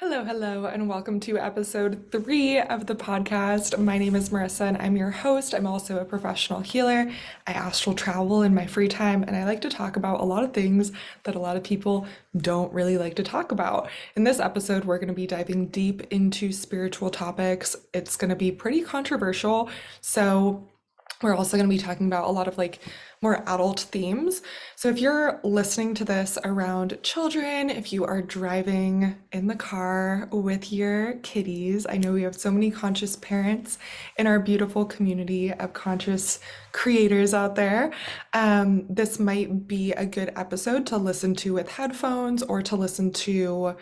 Hello, hello, and welcome to episode 3 of the podcast. My name is Marissa, and I'm your host. I'm also a professional healer. I astral travel in my free time, and I like to talk about a lot of things that a lot of people don't really like to talk about. In this episode, we're going to be diving deep into spiritual topics. It's going to be pretty controversial, so we're also going to be talking about a lot of more adult themes. So if you're listening to this around children, if you are driving in the car with your kiddies, I know we have so many conscious parents in our beautiful community of conscious creators out there. This might be a good episode to listen to with headphones or to listen to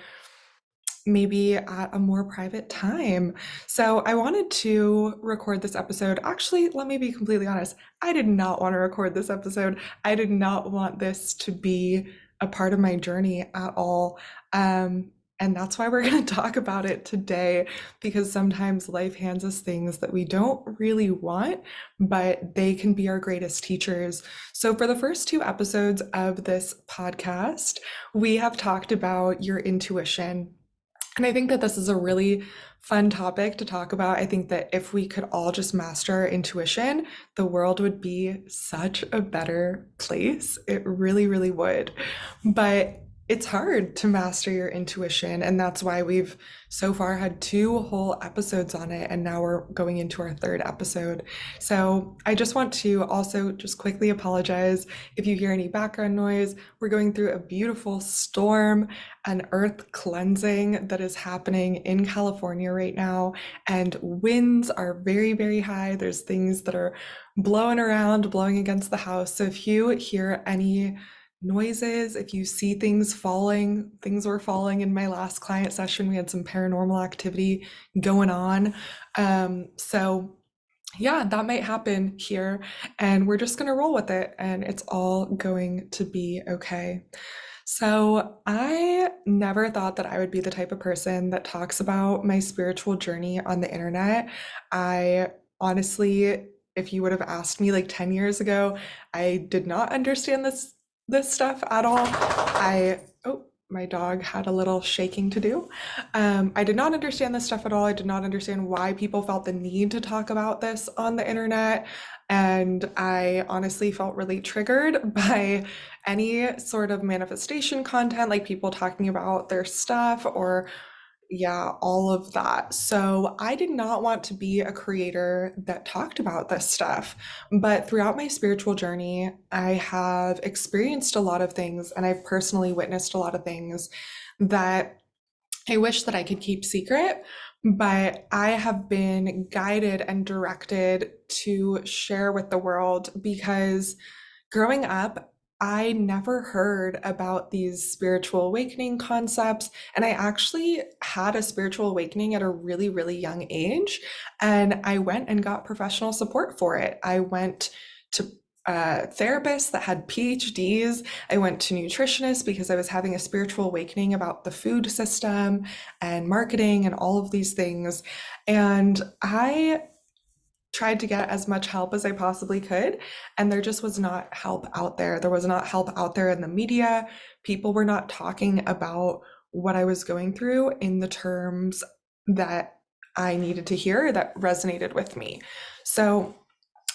maybe at a more private time. So I wanted to record this episode. Actually, let me be completely honest. I did not want to record this episode. I did not want this to be a part of my journey at all. And that's why we're going to talk about it today, because sometimes life hands us things that we don't really want, but they can be our greatest teachers. So, for the first two episodes of this podcast, we have talked about your intuition, and I think that this is a really fun topic to talk about. I think that if we could all just master our intuition, the world would be such a better place. It really, really would. But it's hard to master your intuition. And that's why we've so far had two whole episodes on it. And now we're going into our third episode. So I just want to also just quickly apologize if you hear any background noise. We're going through a beautiful storm, an earth cleansing that is happening in California right now, and winds are very, very high. There's things that are blowing around, blowing against the house. So if you hear any noises, if you see things falling, things were falling in my last client session. We had some paranormal activity going on. So yeah, that might happen here, and we're just going to roll with it, and it's all going to be okay. So, I never thought that I would be the type of person that talks about my spiritual journey on the internet. I honestly, if you would have asked me like 10 years ago, I did not understand this stuff at all. Oh, my dog had a little shaking to do. I did not understand this stuff at all. I did not understand why people felt the need to talk about this on the internet. And I honestly felt really triggered by any sort of manifestation content, like people talking about their stuff or yeah, all of that. So I did not want to be a creator that talked about this stuff. But throughout my spiritual journey, I have experienced a lot of things and I've personally witnessed a lot of things that I wish that I could keep secret, but I have been guided and directed to share with the world because growing up, I never heard about these spiritual awakening concepts. And I actually had a spiritual awakening at a really, really young age. And I went and got professional support for it. I went to therapists that had PhDs. I went to nutritionists because I was having a spiritual awakening about the food system and marketing and all of these things. And I tried to get as much help as I possibly could, and there just was not help out there. There was not help out there in the media. People were not talking about what I was going through in the terms that I needed to hear that resonated with me. So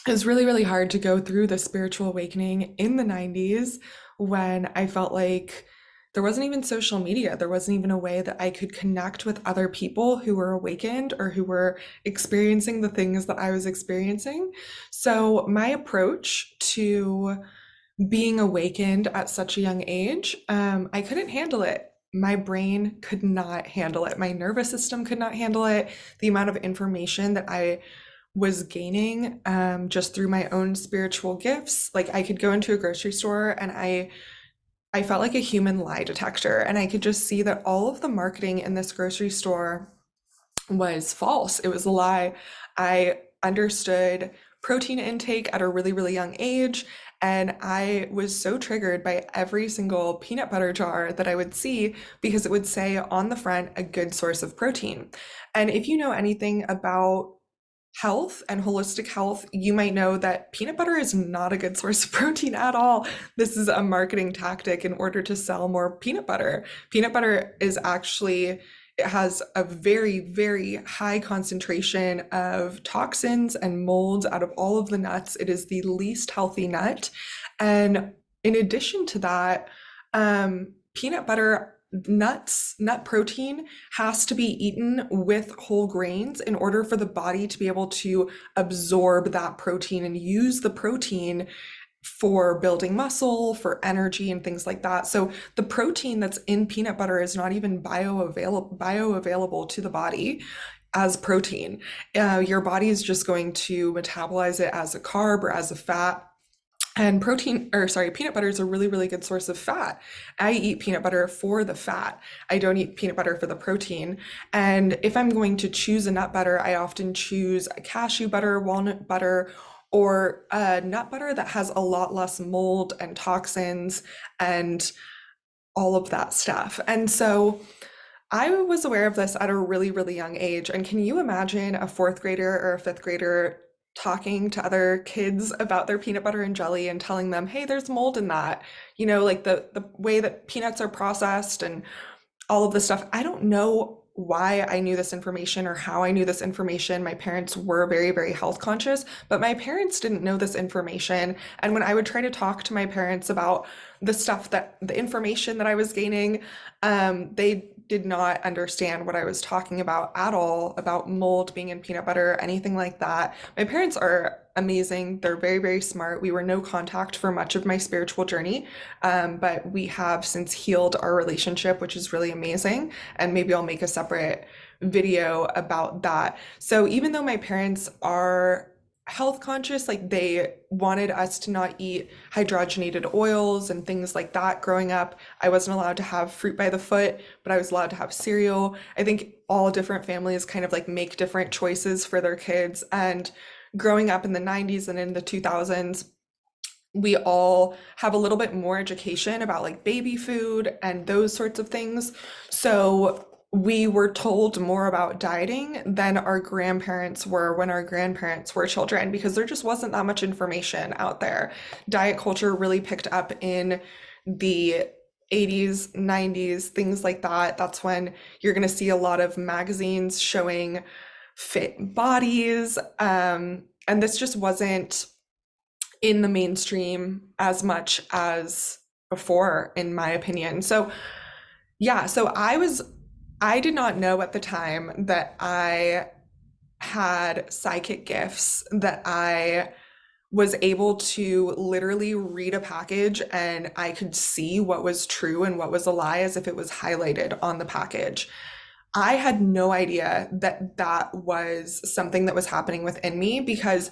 it was really, really hard to go through the spiritual awakening in the 90s when I felt like there wasn't even social media. There wasn't even a way that I could connect with other people who were awakened or who were experiencing the things that I was experiencing. So, my approach to being awakened at such a young age, I couldn't handle it. My brain could not handle it. My nervous system could not handle it. The amount of information that I was gaining just through my own spiritual gifts. Like I could go into a grocery store and I felt like a human lie detector, and I could just see that all of the marketing in this grocery store was false. It was a lie. I understood protein intake at a really, really young age, and I was so triggered by every single peanut butter jar that I would see because it would say on the front a good source of protein. And if you know anything about health and holistic health, you might know that peanut butter is not a good source of protein at all. This is a marketing tactic in order to sell more peanut butter. Peanut butter is actually It has a very, very high concentration of toxins and molds out of all of the nuts. It is the least healthy nut. And in addition to that, peanut butter, nut protein has to be eaten with whole grains in order for the body to be able to absorb that protein and use the protein for building muscle, for energy, and things like that. So the protein that's in peanut butter is not even bioavailable to the body as protein. Your body is just going to metabolize it as a carb or as a fat. And peanut butter is a really, really good source of fat. I eat peanut butter for the fat. I don't eat peanut butter for the protein. And if I'm going to choose a nut butter, I often choose a cashew butter, walnut butter, or a nut butter that has a lot less mold and toxins and all of that stuff. And so I was aware of this at a really, really young age. And can you imagine a fourth grader or a fifth grader talking to other kids about their peanut butter and jelly and telling them, hey, there's mold in that? Like the way that peanuts are processed and all of this stuff. I don't know why I knew this information or how I knew this information. My parents were very, very health conscious, but my parents didn't know this information. And when I would try to talk to my parents about the information that I was gaining, they did not understand what I was talking about at all, about mold being in peanut butter, anything like that. My parents are amazing. They're very, very smart. We were no contact for much of my spiritual journey, but we have since healed our relationship, which is really amazing. And maybe I'll make a separate video about that. So even though my parents are health conscious, like they wanted us to not eat hydrogenated oils and things like that growing up. I wasn't allowed to have fruit by the foot, but I was allowed to have cereal. I think all different families kind of like make different choices for their kids. And growing up in the 90s and in the 2000s, we all have a little bit more education about like baby food and those sorts of things. So we were told more about dieting than our grandparents were when our grandparents were children, because there just wasn't that much information out there. Diet culture really picked up in the 80s, 90s, things like that. That's when you're going to see a lot of magazines showing fit bodies. And this just wasn't in the mainstream as much as before, in my opinion. So yeah, I did not know at the time that I had psychic gifts, that I was able to literally read a package and I could see what was true and what was a lie as if it was highlighted on the package. I had no idea that that was something that was happening within me, because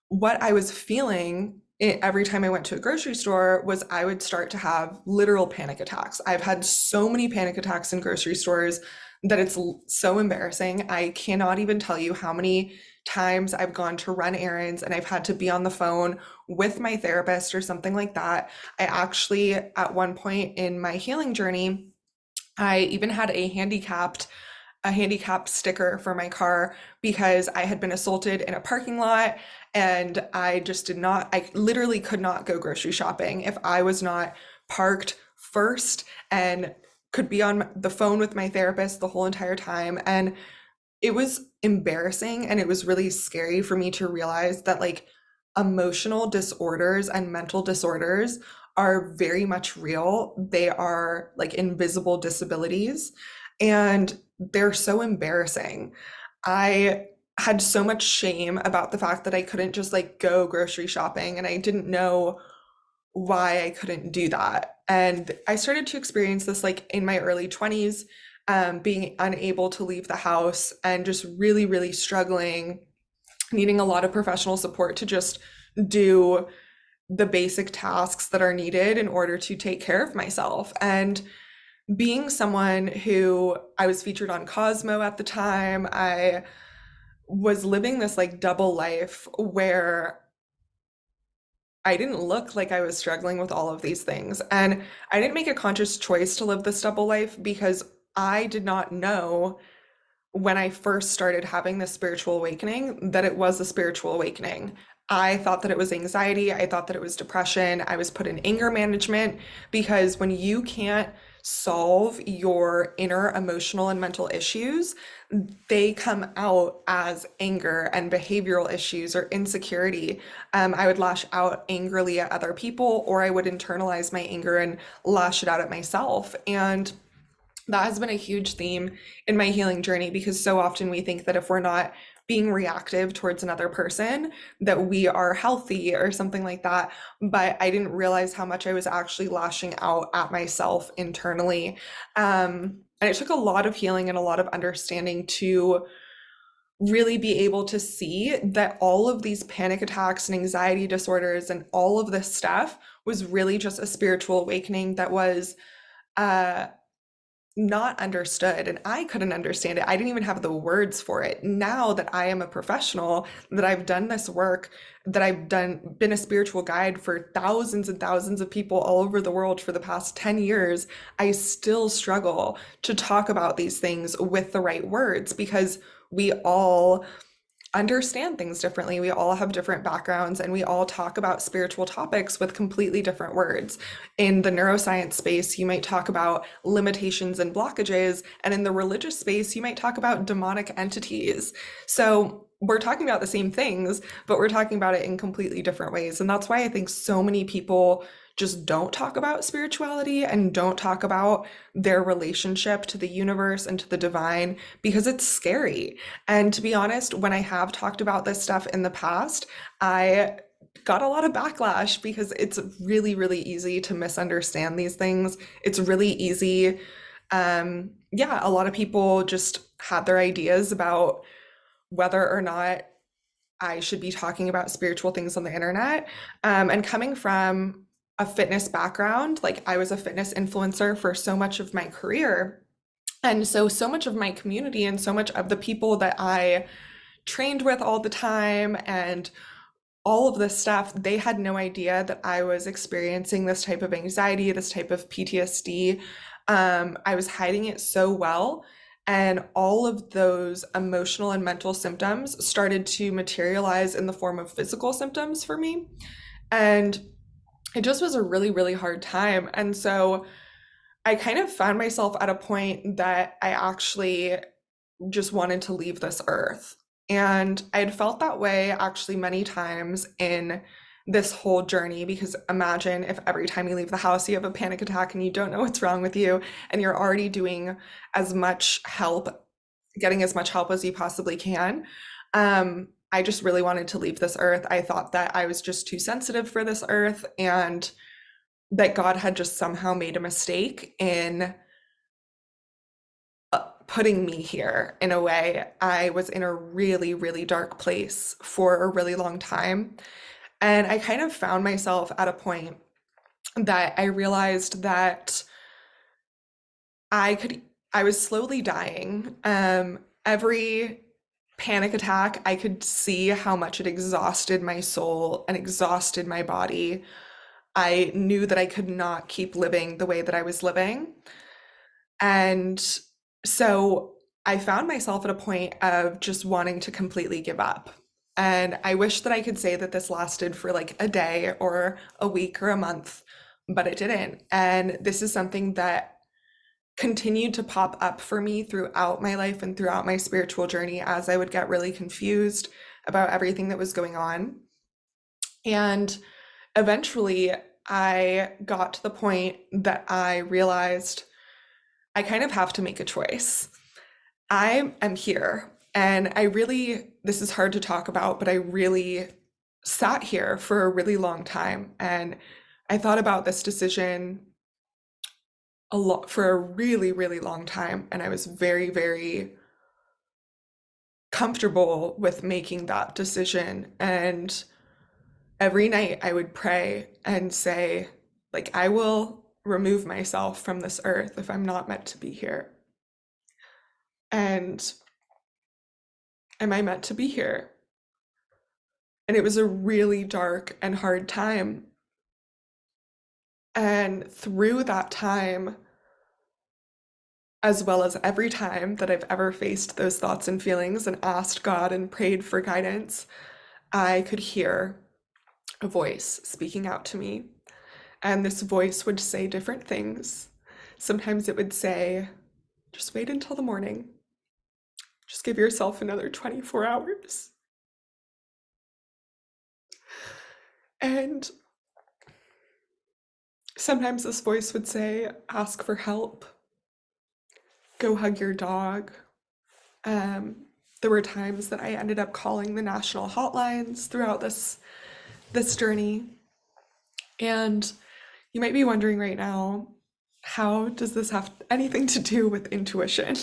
what I was feeling every time I went to a grocery store was I would start to have literal panic attacks. I've had so many panic attacks in grocery stores that it's so embarrassing. I cannot even tell you how many times I've gone to run errands and I've had to be on the phone with my therapist or something like that. I actually, at one point in my healing journey, I even had a handicap sticker for my car because I had been assaulted in a parking lot, and I literally could not go grocery shopping if I was not parked first and could be on the phone with my therapist the whole entire time. And it was embarrassing and it was really scary for me to realize that like emotional disorders and mental disorders are very much real. They are like invisible disabilities and they're so embarrassing. I had so much shame about the fact that I couldn't just like go grocery shopping, and I didn't know why I couldn't do that. And I started to experience this like in my early 20s, being unable to leave the house and just really, really struggling, needing a lot of professional support to just do the basic tasks that are needed in order to take care of myself. And being someone who I was featured on Cosmo at the time, I was living this like double life where I didn't look like I was struggling with all of these things. And I didn't make a conscious choice to live this double life because I did not know when I first started having this spiritual awakening that it was a spiritual awakening. I thought that it was anxiety. I thought that it was depression. I was put in anger management because when you can't solve your inner emotional and mental issues, they come out as anger and behavioral issues or insecurity. I would lash out angrily at other people, or I would internalize my anger and lash it out at myself. And that has been a huge theme in my healing journey because so often we think that if we're not being reactive towards another person, that we are healthy or something like that. But I didn't realize how much I was actually lashing out at myself internally. And it took a lot of healing and a lot of understanding to really be able to see that all of these panic attacks and anxiety disorders and all of this stuff was really just a spiritual awakening that was uh not understood, and I couldn't understand it. I didn't even have the words for it. Now that I am a professional, that I've done this work, that I've been a spiritual guide for thousands and thousands of people all over the world for the past 10 years, I still struggle to talk about these things with the right words because we all understand things differently. We all have different backgrounds and we all talk about spiritual topics with completely different words. In the neuroscience space, you might talk about limitations and blockages, and in the religious space, you might talk about demonic entities. So we're talking about the same things, but we're talking about it in completely different ways. And that's why I think so many people just don't talk about spirituality and don't talk about their relationship to the universe and to the divine because it's scary. And to be honest, when I have talked about this stuff in the past, I got a lot of backlash because it's really, really easy to misunderstand these things. It's really easy. Yeah, a lot of people just had their ideas about whether or not I should be talking about spiritual things on the internet. And coming from a fitness background, like I was a fitness influencer for so much of my career. And so much of my community and so much of the people that I trained with all the time and all of this stuff, they had no idea that I was experiencing this type of anxiety, this type of PTSD. I was hiding it so well. And all of those emotional and mental symptoms started to materialize in the form of physical symptoms for me. And it just was a really, really hard time. And so I kind of found myself at a point that I actually just wanted to leave this earth. And I had felt that way actually many times in this whole journey because imagine if every time you leave the house you have a panic attack and you don't know what's wrong with you and you're already doing as much help, getting as much help as you possibly can. I just really wanted to leave this earth. I thought that I was just too sensitive for this earth and that God had just somehow made a mistake in putting me here in a way. I was in a really, really dark place for a really long time. And I kind of found myself at a point that I realized that I could, I was slowly dying. Every panic attack, I could see how much it exhausted my soul and exhausted my body. I knew that I could not keep living the way that I was living. And so I found myself at a point of just wanting to completely give up. And I wish that I could say that this lasted for like a day or a week or a month, but it didn't. And this is something that continued to pop up for me throughout my life and throughout my spiritual journey as I would get really confused about everything that was going on. And eventually, I got to the point that I realized I kind of have to make a choice. I am here, and I really, this is hard to talk about, but I really sat here for a really long time. And I thought about this decision a lot for a really, really long time. And I was very, very comfortable with making that decision. And every night I would pray and say, like, I will remove myself from this earth if I'm not meant to be here. And am I meant to be here? And it was a really dark and hard time. And through that time, as well as every time that I've ever faced those thoughts and feelings and asked God and prayed for guidance, I could hear a voice speaking out to me. And this voice would say different things. Sometimes it would say, just wait until the morning. Just give yourself another 24 hours. And sometimes this voice would say, ask for help, go hug your dog. Um, there were times that I ended up calling the national hotlines throughout this journey. And you might be wondering right now, how does this have anything to do with intuition?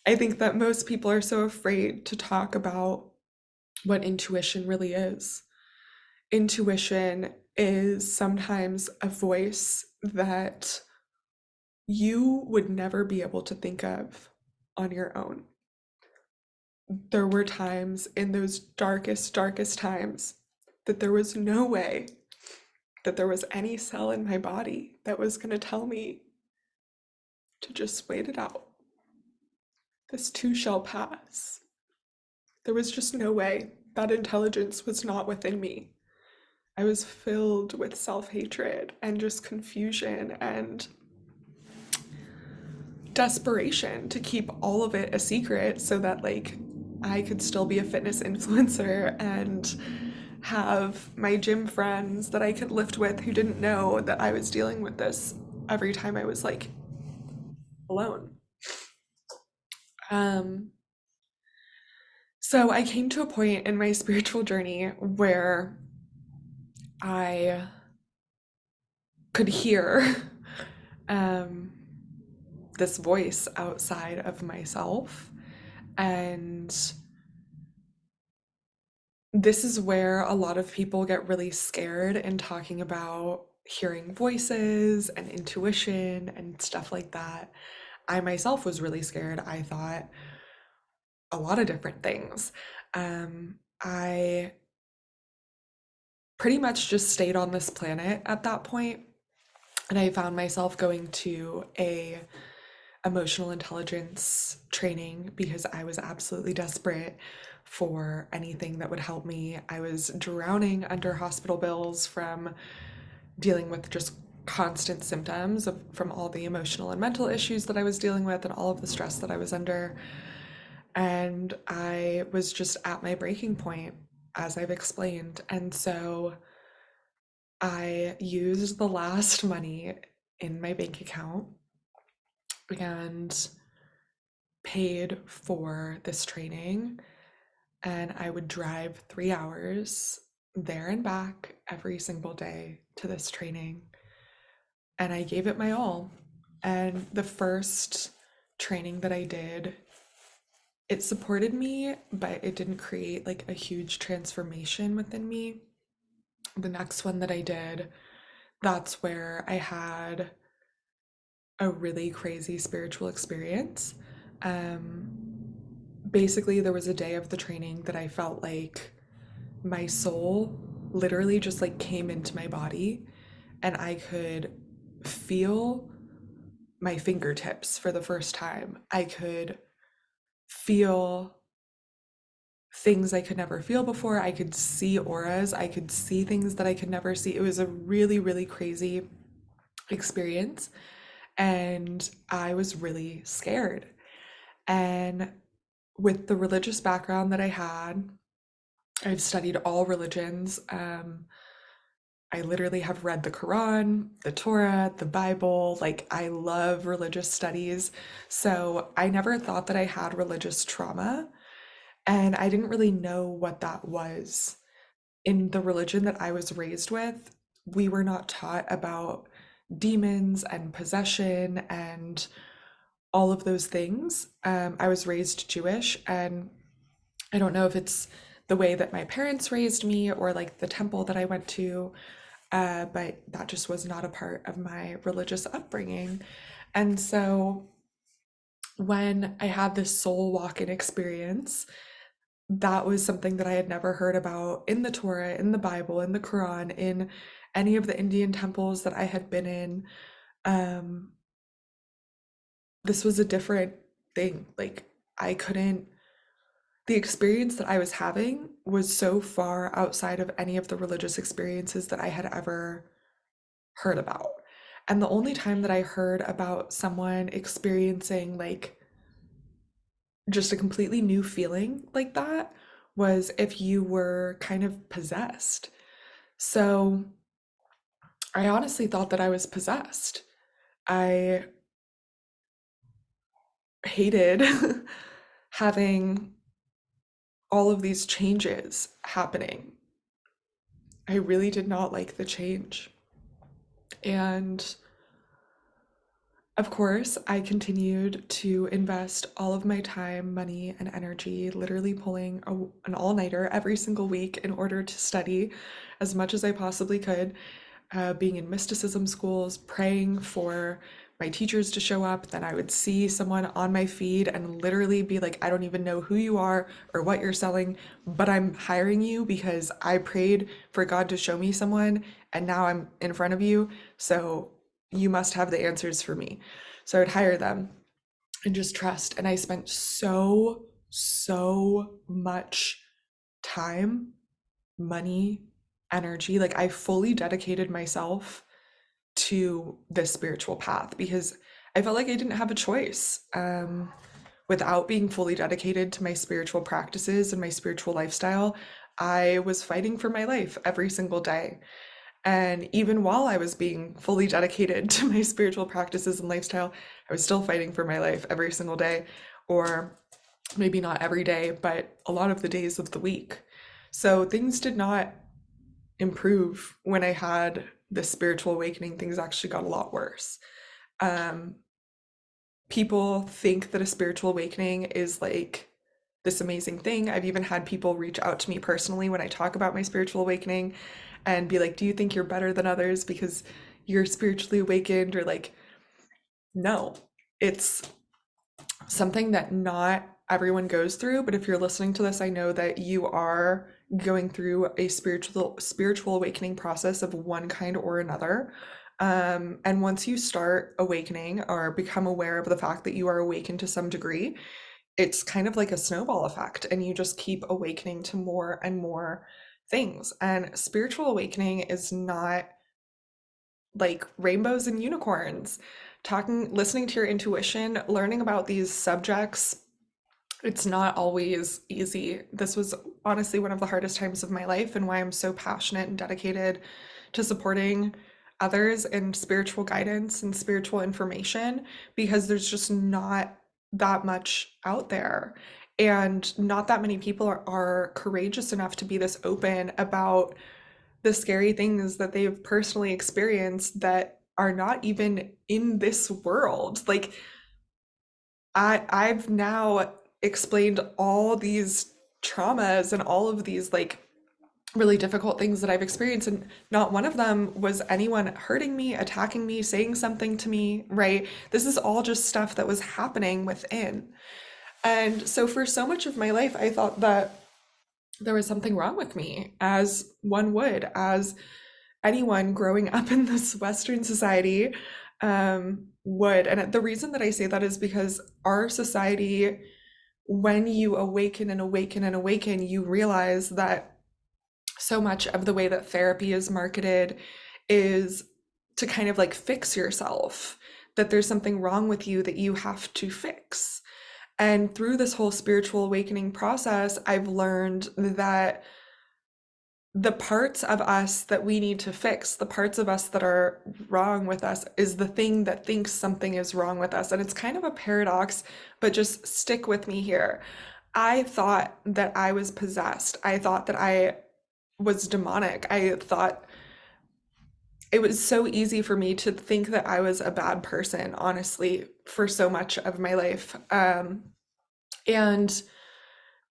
I think that most people are so afraid to talk about what intuition really is. Intuition is sometimes a voice that you would never be able to think of on your own. There were times in those darkest times that there was no way that there was any cell in my body that was going to tell me to just wait it out. This too shall pass. There was just no way. That intelligence was not within me. I was filled with self-hatred and just confusion and desperation to keep all of it a secret so that like I could still be a fitness influencer and have my gym friends that I could lift with who didn't know that I was dealing with this every time I was like alone. So I came to a point in my spiritual journey where I could hear this voice outside of myself. And this is where a lot of people get really scared in talking about hearing voices and intuition and stuff like that. I myself was really scared. I thought a lot of different things. I pretty much just stayed on this planet at that point, and I found myself going to a emotional intelligence training because I was absolutely desperate for anything that would help me. I was drowning under hospital bills from dealing with just constant symptoms from all the emotional and mental issues that I was dealing with and all of the stress that I was under. And I was just at my breaking point, as I've explained. And so I used the last money in my bank account and paid for this training. And I would drive 3 hours there and back every single day to this training. And I gave it my all. And the first training that I did, it supported me, but it didn't create like a huge transformation within me. The next one that I did, that's where I had a really crazy spiritual experience. Basically, there was a day of the training that I felt like my soul literally just like came into my body and I could feel my fingertips for the first time. I could feel things I could never feel before. I could see auras. I could see things that I could never see. It was a really, really crazy experience. And I was really scared. And with the religious background that I had, I've studied all religions. I literally have read the Quran, the Torah, the Bible. Like, I love religious studies. So I never thought that I had religious trauma. And I didn't really know what that was. In the religion that I was raised with, we were not taught about demons and possession and all of those things. I was raised Jewish, and I don't know if it's the way that my parents raised me or like the temple that I went to, but that just was not a part of my religious upbringing. And so when I had this soul walk-in experience, that was something that I had never heard about in the Torah, in the Bible, in the Quran, in any of the Indian temples that I had been in. Um, this was a different thing. Like, I couldn't, the experience that I was having was so far outside of any of the religious experiences that I had ever heard about. And the only time that I heard about someone experiencing like just a completely new feeling like that was if you were kind of possessed. So I honestly thought that I was possessed. I hated having all of these changes happening. I really did not like the change. And of course, I continued to invest all of my time, money, and energy, literally pulling an all nighter every single week in order to study as much as I possibly could, being in mysticism schools, praying for my teachers to show up. Then I would see someone on my feed and literally be like, I don't even know who you are or what you're selling, but I'm hiring you because I prayed for God to show me someone and now I'm in front of you. So you must have the answers for me. So I would hire them and just trust. And I spent so much time, money, energy. Like I fully dedicated myself to this spiritual path because I felt like I didn't have a choice. Without being fully dedicated to my spiritual practices and my spiritual lifestyle, I was fighting for my life every single day. And even while I was being fully dedicated to my spiritual practices and lifestyle, I was still fighting for my life every single day, or maybe not every day, but a lot of the days of the week. So things did not improve when I had this spiritual awakening. Things actually got a lot worse. Um, People think that a spiritual awakening is like this amazing thing. I've even had people reach out to me personally when I talk about my spiritual awakening and be like, do you think you're better than others because you're spiritually awakened? Or like, no, it's something that not everyone goes through. But if you're listening to this, I know that you are going through a spiritual awakening process of one kind or another. And once you start awakening or become aware of the fact that you are awakened to some degree, it's kind of like a snowball effect, and you just keep awakening to more and more things. And spiritual awakening is not like rainbows and unicorns. Talking, listening to your intuition, learning about these subjects, it's not always easy. This was honestly one of the hardest times of my life, and why I'm so passionate and dedicated to supporting others in spiritual guidance and spiritual information, because there's just not that much out there. And not that many people are courageous enough to be this open about the scary things that they've personally experienced that are not even in this world. Like I've now explained all these traumas and all of these like really difficult things that I've experienced, and not one of them was anyone hurting me, attacking me, saying something to me, right? This is all just stuff that was happening within. And so for so much of my life, I thought that there was something wrong with me, as one would, as anyone growing up in this Western society would. And the reason that I say that is because our society, when you awaken and awaken and awaken, you realize that so much of the way that therapy is marketed is to kind of like fix yourself, that there's something wrong with you that you have to fix. And through this whole spiritual awakening process, I've learned that the parts of us that we need to fix, the parts of us that are wrong with us, is the thing that thinks something is wrong with us. And it's kind of a paradox, but just stick with me here. I thought that I was possessed. I thought that I was demonic. I thought it was so easy for me to think that I was a bad person, honestly, for so much of my life. And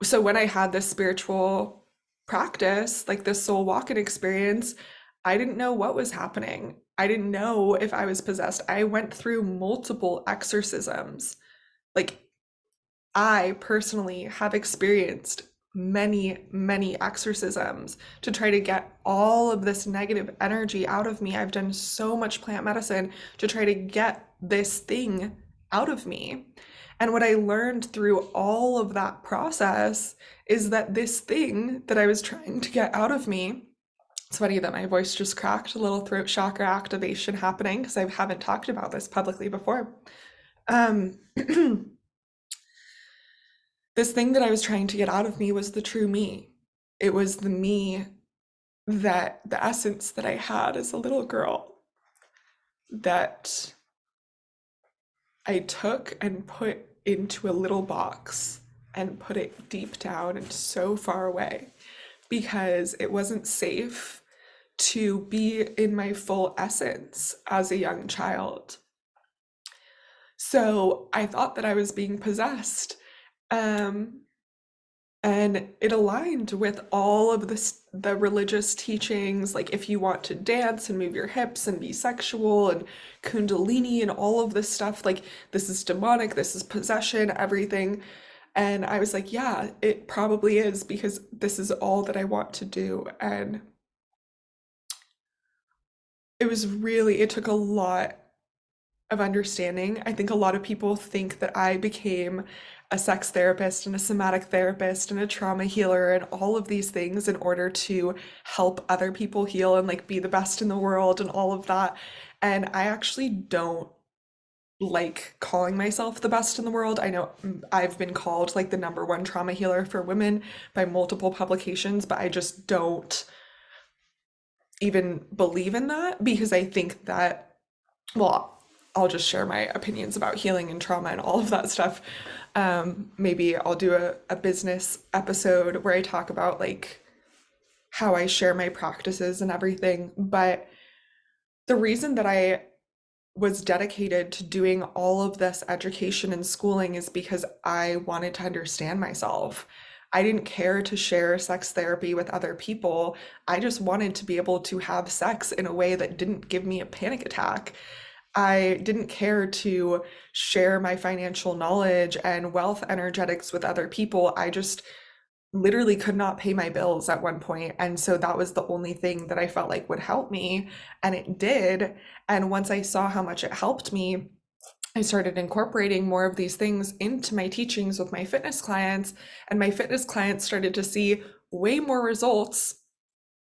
so when I had this spiritual practice, like this soul walking experience, I didn't know what was happening. I didn't know if I was possessed. I went through multiple exorcisms. Like I personally have experienced many exorcisms to try to get all of this negative energy out of me. I've done so much plant medicine to try to get this thing out of me. And what I learned through all of that process is that this thing that I was trying to get out of me It's funny that my voice just cracked, a little throat chakra activation happening because I haven't talked about this publicly before. Um, this thing that I was trying to get out of me was the true me. It was the me that the essence that I had as a little girl that I took and put into a little box and put it deep down and so far away because it wasn't safe to be in my full essence as a young child. So I thought that I was being possessed. Um, and it aligned with all of the religious teachings, like if you want to dance and move your hips and be sexual and kundalini and all of this stuff, like this is demonic, this is possession, everything. And I was like, yeah, it probably is because this is all that I want to do. And it took a lot of understanding. I think a lot of people think that I became a sex therapist and a somatic therapist and a trauma healer and all of these things in order to help other people heal and like be the best in the world and all of that. And I actually don't like calling myself the best in the world. I know I've been called like the number one trauma healer for women by multiple publications, but I just don't even believe in that because I think that, well, I'll just share my opinions about healing and trauma and all of that stuff. Maybe I'll do a business episode where I talk about like how I share my practices and everything. But the reason that I was dedicated to doing all of this education and schooling is because I wanted to understand myself. I didn't care to share sex therapy with other people. I just wanted to be able to have sex in a way that didn't give me a panic attack. I didn't care to share my financial knowledge and wealth energetics with other people. I just literally could not pay my bills at one point, and so that was the only thing that I felt like would help me, and it did. And once I saw how much it helped me, I started incorporating more of these things into my teachings with my fitness clients, and my fitness clients started to see way more results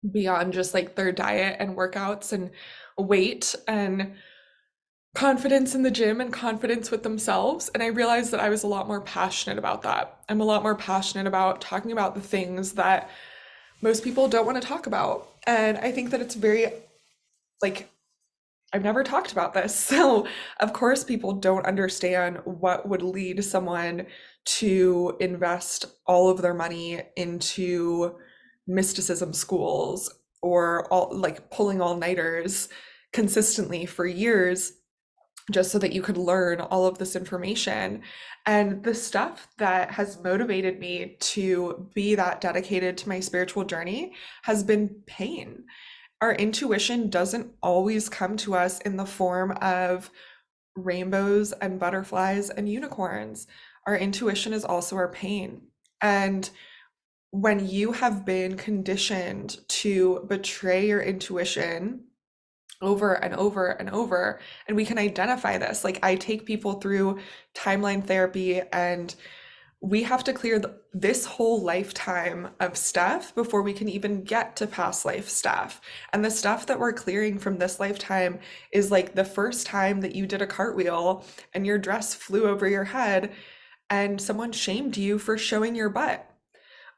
beyond just like their diet and workouts and weight and confidence in the gym and confidence with themselves. And I realized that I was a lot more passionate about that. I'm a lot more passionate about talking about the things that most people don't want to talk about. And I think that it's very, like, I've never talked about this. So, of course, people don't understand what would lead someone to invest all of their money into mysticism schools or all like pulling all-nighters consistently for years just so that you could learn all of this information. And the stuff that has motivated me to be that dedicated to my spiritual journey has been pain. Our intuition doesn't always come to us in the form of rainbows and butterflies and unicorns. Our intuition is also our pain. And when you have been conditioned to betray your intuition over and over and over, and we can identify this. Like, I take people through timeline therapy, and we have to clear this whole lifetime of stuff before we can even get to past life stuff. And the stuff that we're clearing from this lifetime is like the first time that you did a cartwheel and your dress flew over your head and someone shamed you for showing your butt,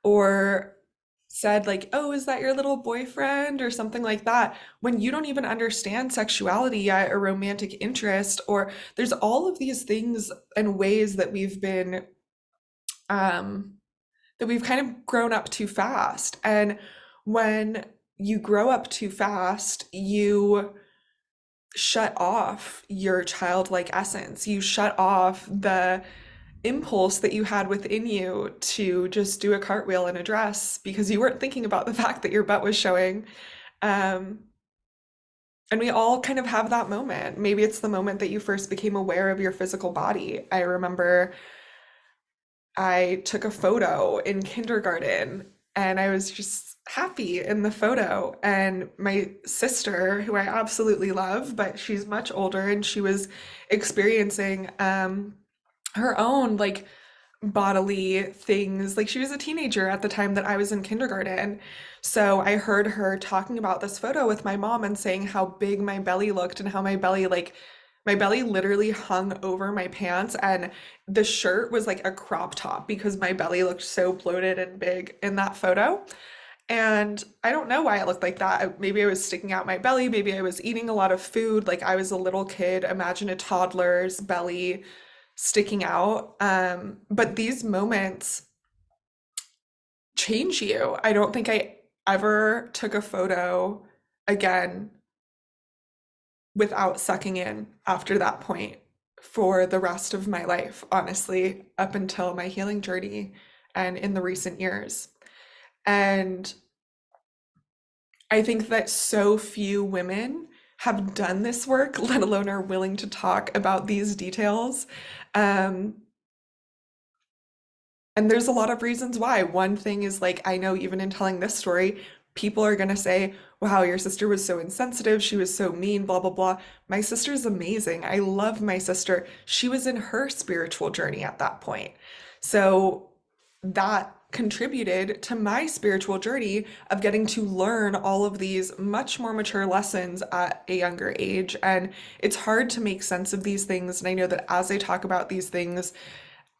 or said like, oh, is that your little boyfriend or something like that, when you don't even understand sexuality yet or romantic interest. Or there's all of these things and ways that we've been that we've kind of grown up too fast. And when you grow up too fast, you shut off your childlike essence. You shut off the impulse that you had within you to just do a cartwheel in a dress because you weren't thinking about the fact that your butt was showing. Um, and we all kind of have that moment. Maybe it's the moment that you first became aware of your physical body. I remember I took a photo in kindergarten and I was just happy in the photo. And my sister, who I absolutely love, but she's much older and she was experiencing her own like bodily things. Like she was a teenager at the time that I was in kindergarten. So I heard her talking about this photo with my mom and saying how big my belly looked and how my belly literally hung over my pants, and the shirt was like a crop top because my belly looked so bloated and big in that photo. And I don't know why it looked like that. Maybe I was sticking out my belly, maybe I was eating a lot of food, like I was a little kid. Imagine a toddler's belly sticking out. But these moments change you. I don't think I ever took a photo again without sucking in after that point for the rest of my life, honestly, up until my healing journey and in the recent years. And I think that so few women have done this work, let alone are willing to talk about these details. Um, And there's a lot of reasons why. One thing is like, I know even in telling this story, people are going to say, wow, your sister was so insensitive. She was so mean, blah, blah, blah. My sister's amazing. I love my sister. She was in her spiritual journey at that point. So that contributed to my spiritual journey of getting to learn all of these much more mature lessons at a younger age. And it's hard to make sense of these things. And I know that as I talk about these things,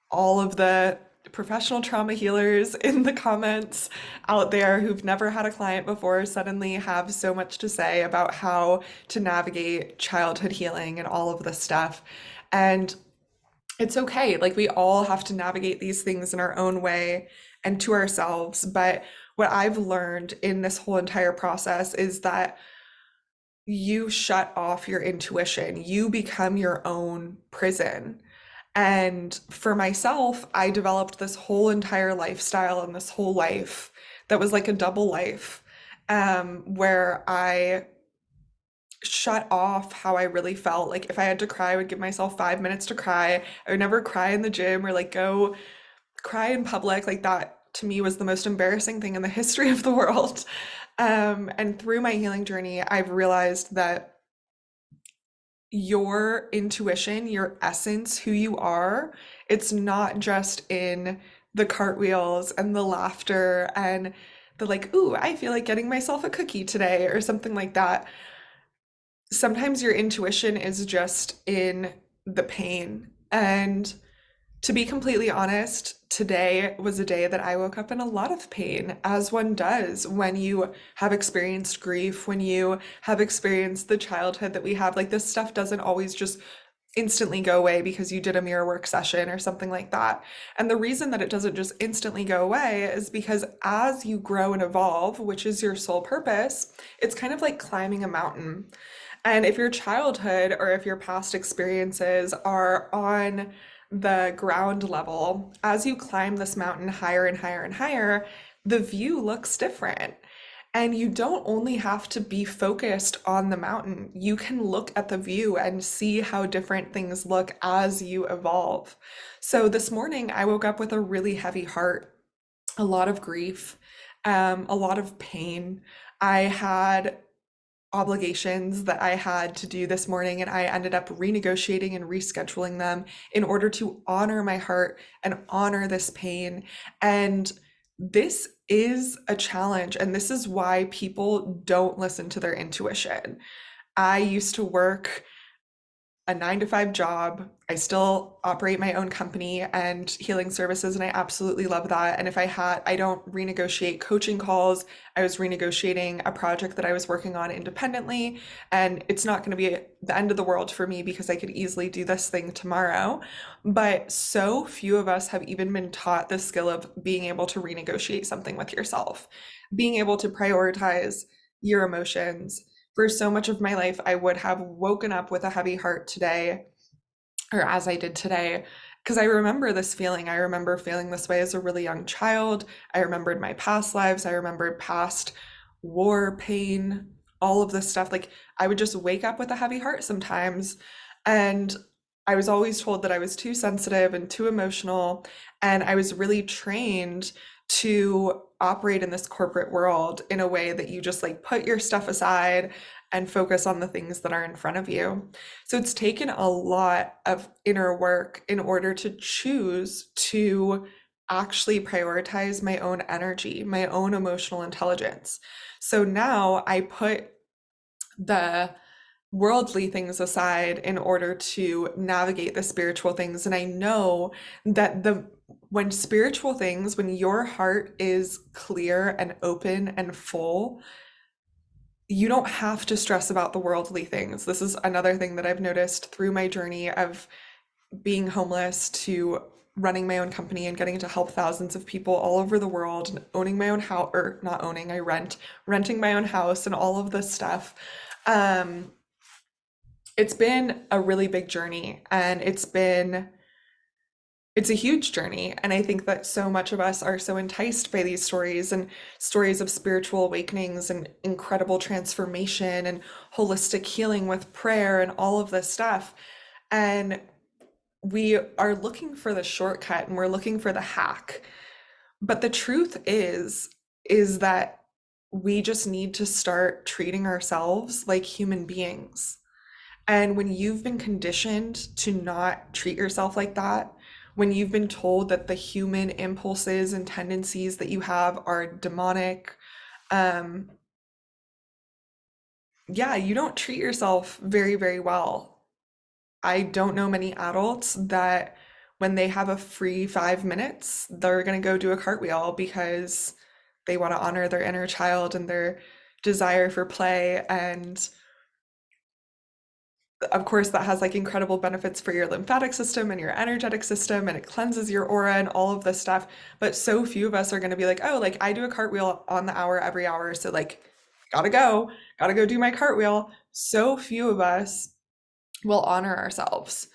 all of the professional trauma healers in the comments out there who've never had a client before suddenly have so much to say about how to navigate childhood healing and all of this stuff. And it's okay. Like we all have to navigate these things in our own way and to ourselves. But what I've learned in this whole entire process is that you shut off your intuition, you become your own prison. And for myself, I developed this whole entire lifestyle and this whole life that was like a double life, where I shut off how I really felt. Like if I had to cry, I would give myself 5 minutes to cry. I would never cry in the gym or like go cry in public. Like that to me was the most embarrassing thing in the history of the world. And through my healing journey, I've realized that your intuition, your essence, who you are, it's not just in the cartwheels and the laughter and the like, ooh, I feel like getting myself a cookie today or something like that. Sometimes your intuition is just in the pain. And to be completely honest, today was a day that I woke up in a lot of pain, as one does when you have experienced grief, when you have experienced the childhood that we have. Like this stuff doesn't always just instantly go away because you did a mirror work session or something like that. And the reason that it doesn't just instantly go away is because as you grow and evolve, which is your sole purpose, it's kind of like climbing a mountain. And if your childhood or if your past experiences are on the ground level, as you climb this mountain higher and higher and higher, the view looks different. And you don't only have to be focused on the mountain. You can look at the view and see how different things look as you evolve. So this morning, I woke up with a really heavy heart, a lot of grief, a lot of pain. I had obligations that I had to do this morning, and I ended up renegotiating and rescheduling them in order to honor my heart and honor this pain. And this is a challenge, and this is why people don't listen to their intuition. I used to work a 9 to 5 job. I still operate my own company and healing services, and I absolutely love that. And if I don't renegotiate coaching calls. I was renegotiating a project that I was working on independently, and it's not going to be the end of the world for me because I could easily do this thing tomorrow. But so few of us have even been taught the skill of being able to renegotiate something with yourself, being able to prioritize your emotions. For so much of my life, I would have woken up with a heavy heart today, or as I did today, because I remember this feeling. I remember feeling this way as a really young child. I remembered my past lives. I remembered past war, pain, all of this stuff. Like I would just wake up with a heavy heart sometimes. And I was always told that I was too sensitive and too emotional. And I was really trained to operate in this corporate world in a way that you just like put your stuff aside and focus on the things that are in front of you. So it's taken a lot of inner work in order to choose to actually prioritize my own energy, my own emotional intelligence. So now I put the worldly things aside in order to navigate the spiritual things. And I know that when spiritual things, when your heart is clear and open and full, you don't have to stress about the worldly things. This is another thing that I've noticed through my journey of being homeless to running my own company and getting to help thousands of people all over the world and owning my own house, or not owning, I renting my own house and all of this stuff. Um, it's been a really big journey, and it's a huge journey. And I think that so much of us are so enticed by these stories and stories of spiritual awakenings and incredible transformation and holistic healing with prayer and all of this stuff. And we are looking for the shortcut and we're looking for the hack. But the truth is that we just need to start treating ourselves like human beings. And when you've been conditioned to not treat yourself like that, when you've been told that the human impulses and tendencies that you have are demonic, um, yeah, you don't treat yourself very, very well. I don't know many adults that when they have a free 5 minutes, they're going to go do a cartwheel because they want to honor their inner child and their desire for play. And of course, that has like incredible benefits for your lymphatic system and your energetic system, and it cleanses your aura and all of this stuff. But so few of us are going to be like, oh, like I do a cartwheel on the hour every hour. So, like, gotta go do my cartwheel. So few of us will honor ourselves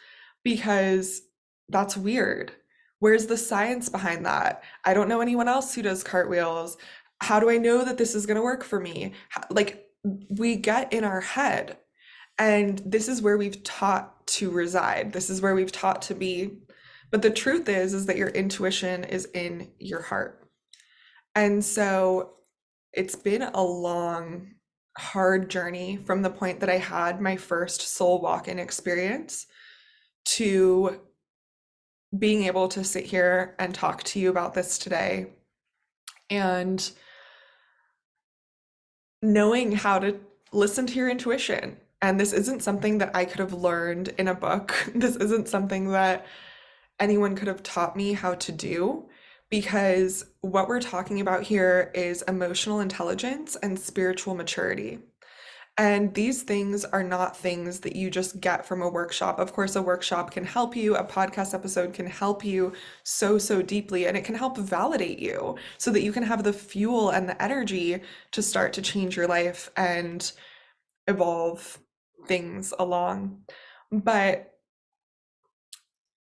because that's weird. Where's the science behind that? I don't know anyone else who does cartwheels. How do I know that this is going to work for me? Like, we get in our head, and this is where we've taught to reside. This is where we've taught to be. But the truth is that your intuition is in your heart. And so it's been a long, hard journey from the point that I had my first soul walk-in experience to being able to sit here and talk to you about this today and knowing how to listen to your intuition. And this isn't something that I could have learned in a book. This isn't something that anyone could have taught me how to do, because what we're talking about here is emotional intelligence and spiritual maturity. And these things are not things that you just get from a workshop. Of course, a workshop can help you, a podcast episode can help you so, so deeply, and it can help validate you so that you can have the fuel and the energy to start to change your life and evolve things along. But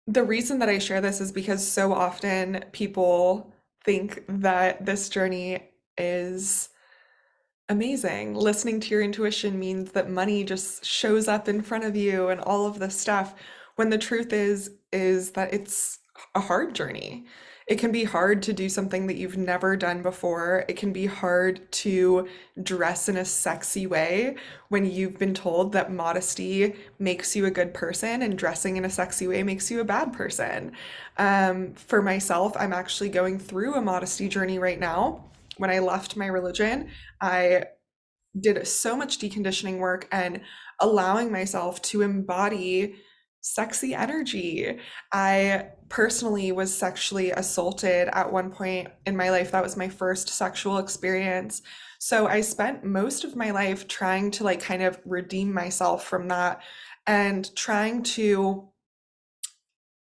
the reason that I share this is because so often people think that this journey is amazing. Listening to your intuition means that money just shows up in front of you and all of this stuff, when the truth is that it's a hard journey. It can be hard to do something that you've never done before. It can be hard to dress in a sexy way when you've been told that modesty makes you a good person and dressing in a sexy way makes you a bad person. For myself, I'm actually going through a modesty journey right now. When I left my religion, I did so much deconditioning work and allowing myself to embody sexy energy. I personally was sexually assaulted at one point in my life. That was my first sexual experience. So I spent most of my life trying to like kind of redeem myself from that and trying to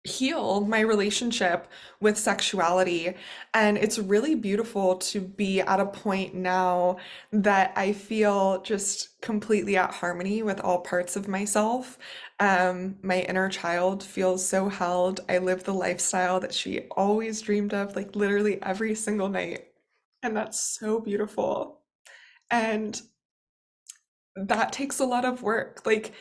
heal my relationship with sexuality. And it's really beautiful to be at a point now that I feel just completely at harmony with all parts of myself. My inner child feels so held. I live the lifestyle that she always dreamed of, like literally every single night. And that's so beautiful. And that takes a lot of work. Like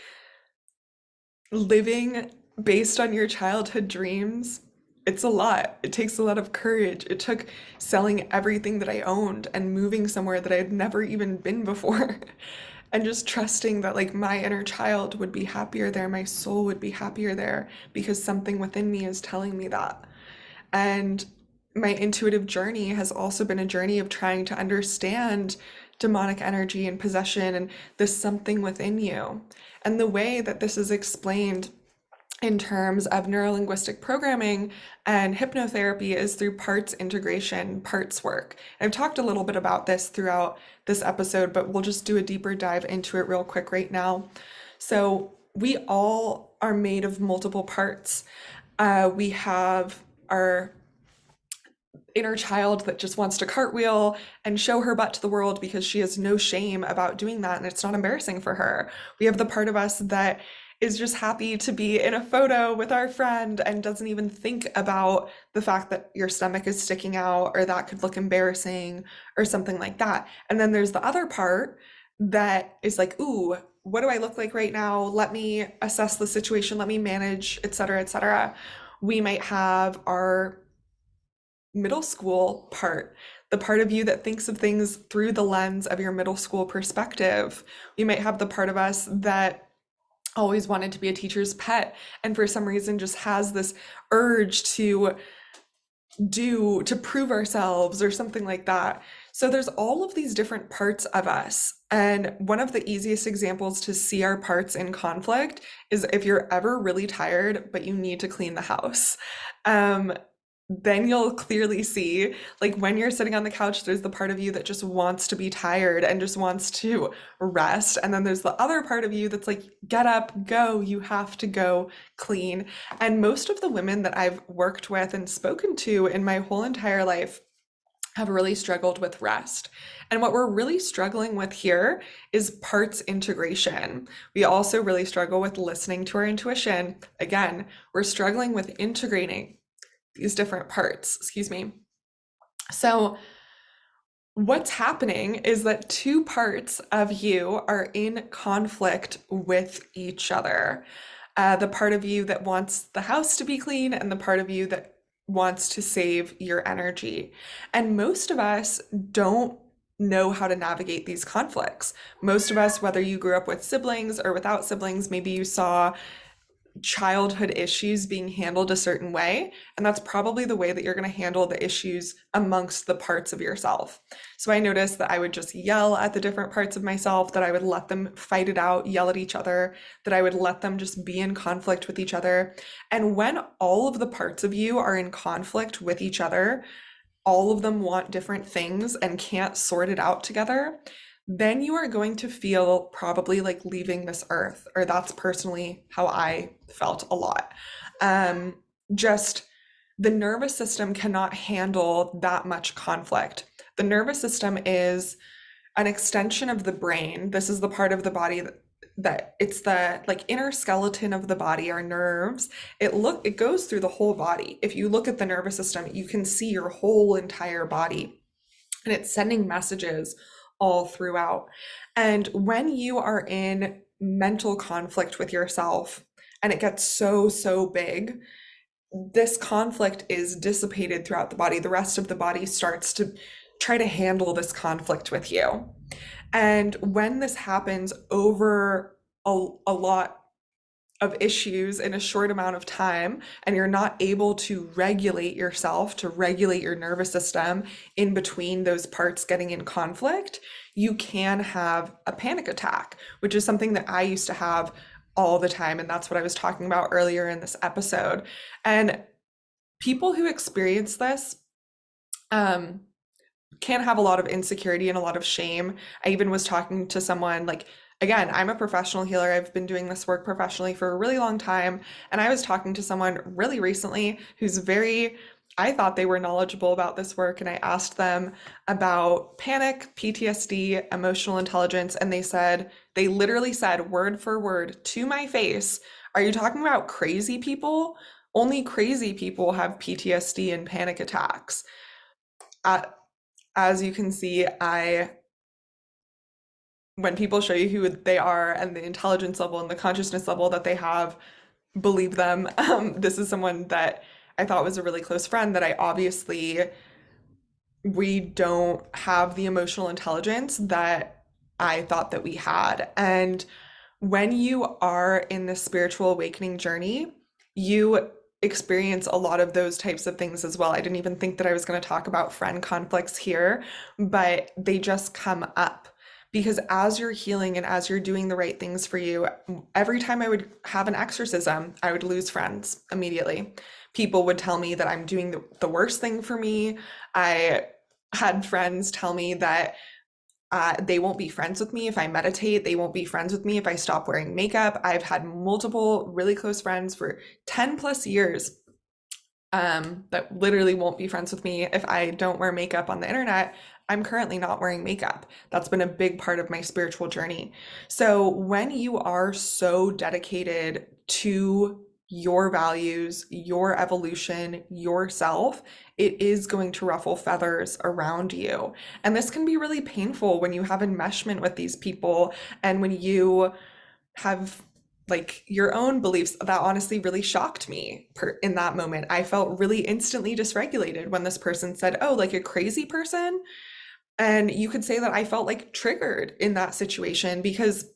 living based on your childhood dreams it's a lot. It takes a lot of courage. It took selling everything that I owned and moving somewhere that I had never even been before. And just trusting that like my inner child would be happier there, my soul would be happier there because something within me is telling me that. And my intuitive journey has also been a journey of trying to understand demonic energy and possession and this something within you. And the way that this is explained in terms of neurolinguistic programming and hypnotherapy is through parts integration, parts work. I've talked a little bit about this throughout this episode, but we'll just do a deeper dive into it real quick right now. So, we all are made of multiple parts. We have our inner child that just wants to cartwheel and show her butt to the world because she has no shame about doing that and it's not embarrassing for her. We have the part of us that is just happy to be in a photo with our friend and doesn't even think about the fact that your stomach is sticking out or that could look embarrassing or something like that. And then there's the other part that is like, ooh, what do I look like right now? Let me assess the situation, let me manage, et cetera, et cetera. We might have our middle school part, the part of you that thinks of things through the lens of your middle school perspective. We might have the part of us that always wanted to be a teacher's pet and for some reason just has this urge to prove ourselves or something like that. So there's all of these different parts of us. And one of the easiest examples to see our parts in conflict is if you're ever really tired, but you need to clean the house. Um, then you'll clearly see, like when you're sitting on the couch, there's the part of you that just wants to be tired and just wants to rest. And then there's the other part of you that's like, get up, go, you have to go clean. And most of the women that I've worked with and spoken to in my whole entire life have really struggled with rest. And what we're really struggling with here is parts integration. We also really struggle with listening to our intuition. Again, we're struggling with integrating these different parts, excuse me. So what's happening is that two parts of you are in conflict with each other. The part of you that wants the house to be clean and the part of you that wants to save your energy. And most of us don't know how to navigate these conflicts. Most of us, whether you grew up with siblings or without siblings, maybe you saw childhood issues being handled a certain way, and that's probably the way that you're going to handle the issues amongst the parts of yourself. So I noticed that I would just yell at the different parts of myself, that I would let them fight it out, yell at each other, that I would let them just be in conflict with each other. And when all of the parts of you are in conflict with each other, all of them want different things and can't sort it out together, then you are going to feel probably like leaving this earth, or that's personally how I felt a lot. Just the nervous system cannot handle that much conflict. The nervous system is an extension of the brain. This is the part of the body that it's the like inner skeleton of the body, our nerves. It goes through the whole body. If you look at the nervous system, you can see your whole entire body, and it's sending messages all throughout. And when you are in mental conflict with yourself and it gets so big, this conflict is dissipated throughout the body. The rest of the body starts to try to handle this conflict with you. And when this happens over a lot of issues in a short amount of time, and you're not able to regulate yourself, to regulate your nervous system in between those parts getting in conflict, you can have a panic attack, which is something that I used to have all the time. And that's what I was talking about earlier in this episode. And people who experience this can have a lot of insecurity and a lot of shame. I even was talking to someone like, again, I'm a professional healer. I've been doing this work professionally for a really long time. And I was talking to someone really recently who's I thought they were knowledgeable about this work. And I asked them about panic, PTSD, emotional intelligence. And they literally said word for word to my face, are you talking about crazy people? Only crazy people have PTSD and panic attacks. As you can see, when people show you who they are and the intelligence level and the consciousness level that they have, believe them. This is someone that I thought was a really close friend that I obviously we don't have the emotional intelligence that I thought that we had. And when you are in this spiritual awakening journey, you experience a lot of those types of things as well. I didn't even think that I was going to talk about friend conflicts here, but they just come up. Because as you're healing and as you're doing the right things for you, every time I would have an exorcism, I would lose friends immediately. People would tell me that I'm doing the worst thing for me. I had friends tell me that they won't be friends with me if I meditate. They won't be friends with me if I stop wearing makeup. I've had multiple really close friends for 10 plus years that literally won't be friends with me if I don't wear makeup on the internet. I'm currently not wearing makeup. That's been a big part of my spiritual journey. So when you are so dedicated to your values, your evolution, yourself, it is going to ruffle feathers around you. And this can be really painful when you have enmeshment with these people and when you have like your own beliefs. That honestly really shocked me in that moment. I felt really instantly dysregulated when this person said, oh, like a crazy person. And you could say that I felt like triggered in that situation because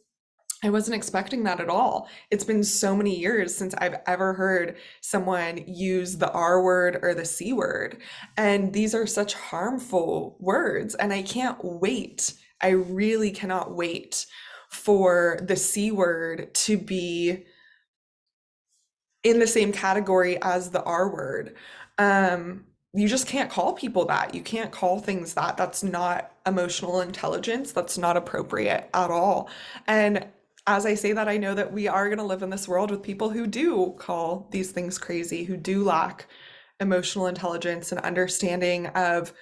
I wasn't expecting that at all. It's been so many years since I've ever heard someone use the R word or the C word. And these are such harmful words. And I can't wait. I really cannot wait for the C word to be in the same category as the R word. You just can't call people that. You can't call things that. That's not emotional intelligence. That's not appropriate at all. And as I say that, I know that we are going to live in this world with people who do call these things crazy, who do lack emotional intelligence and understanding of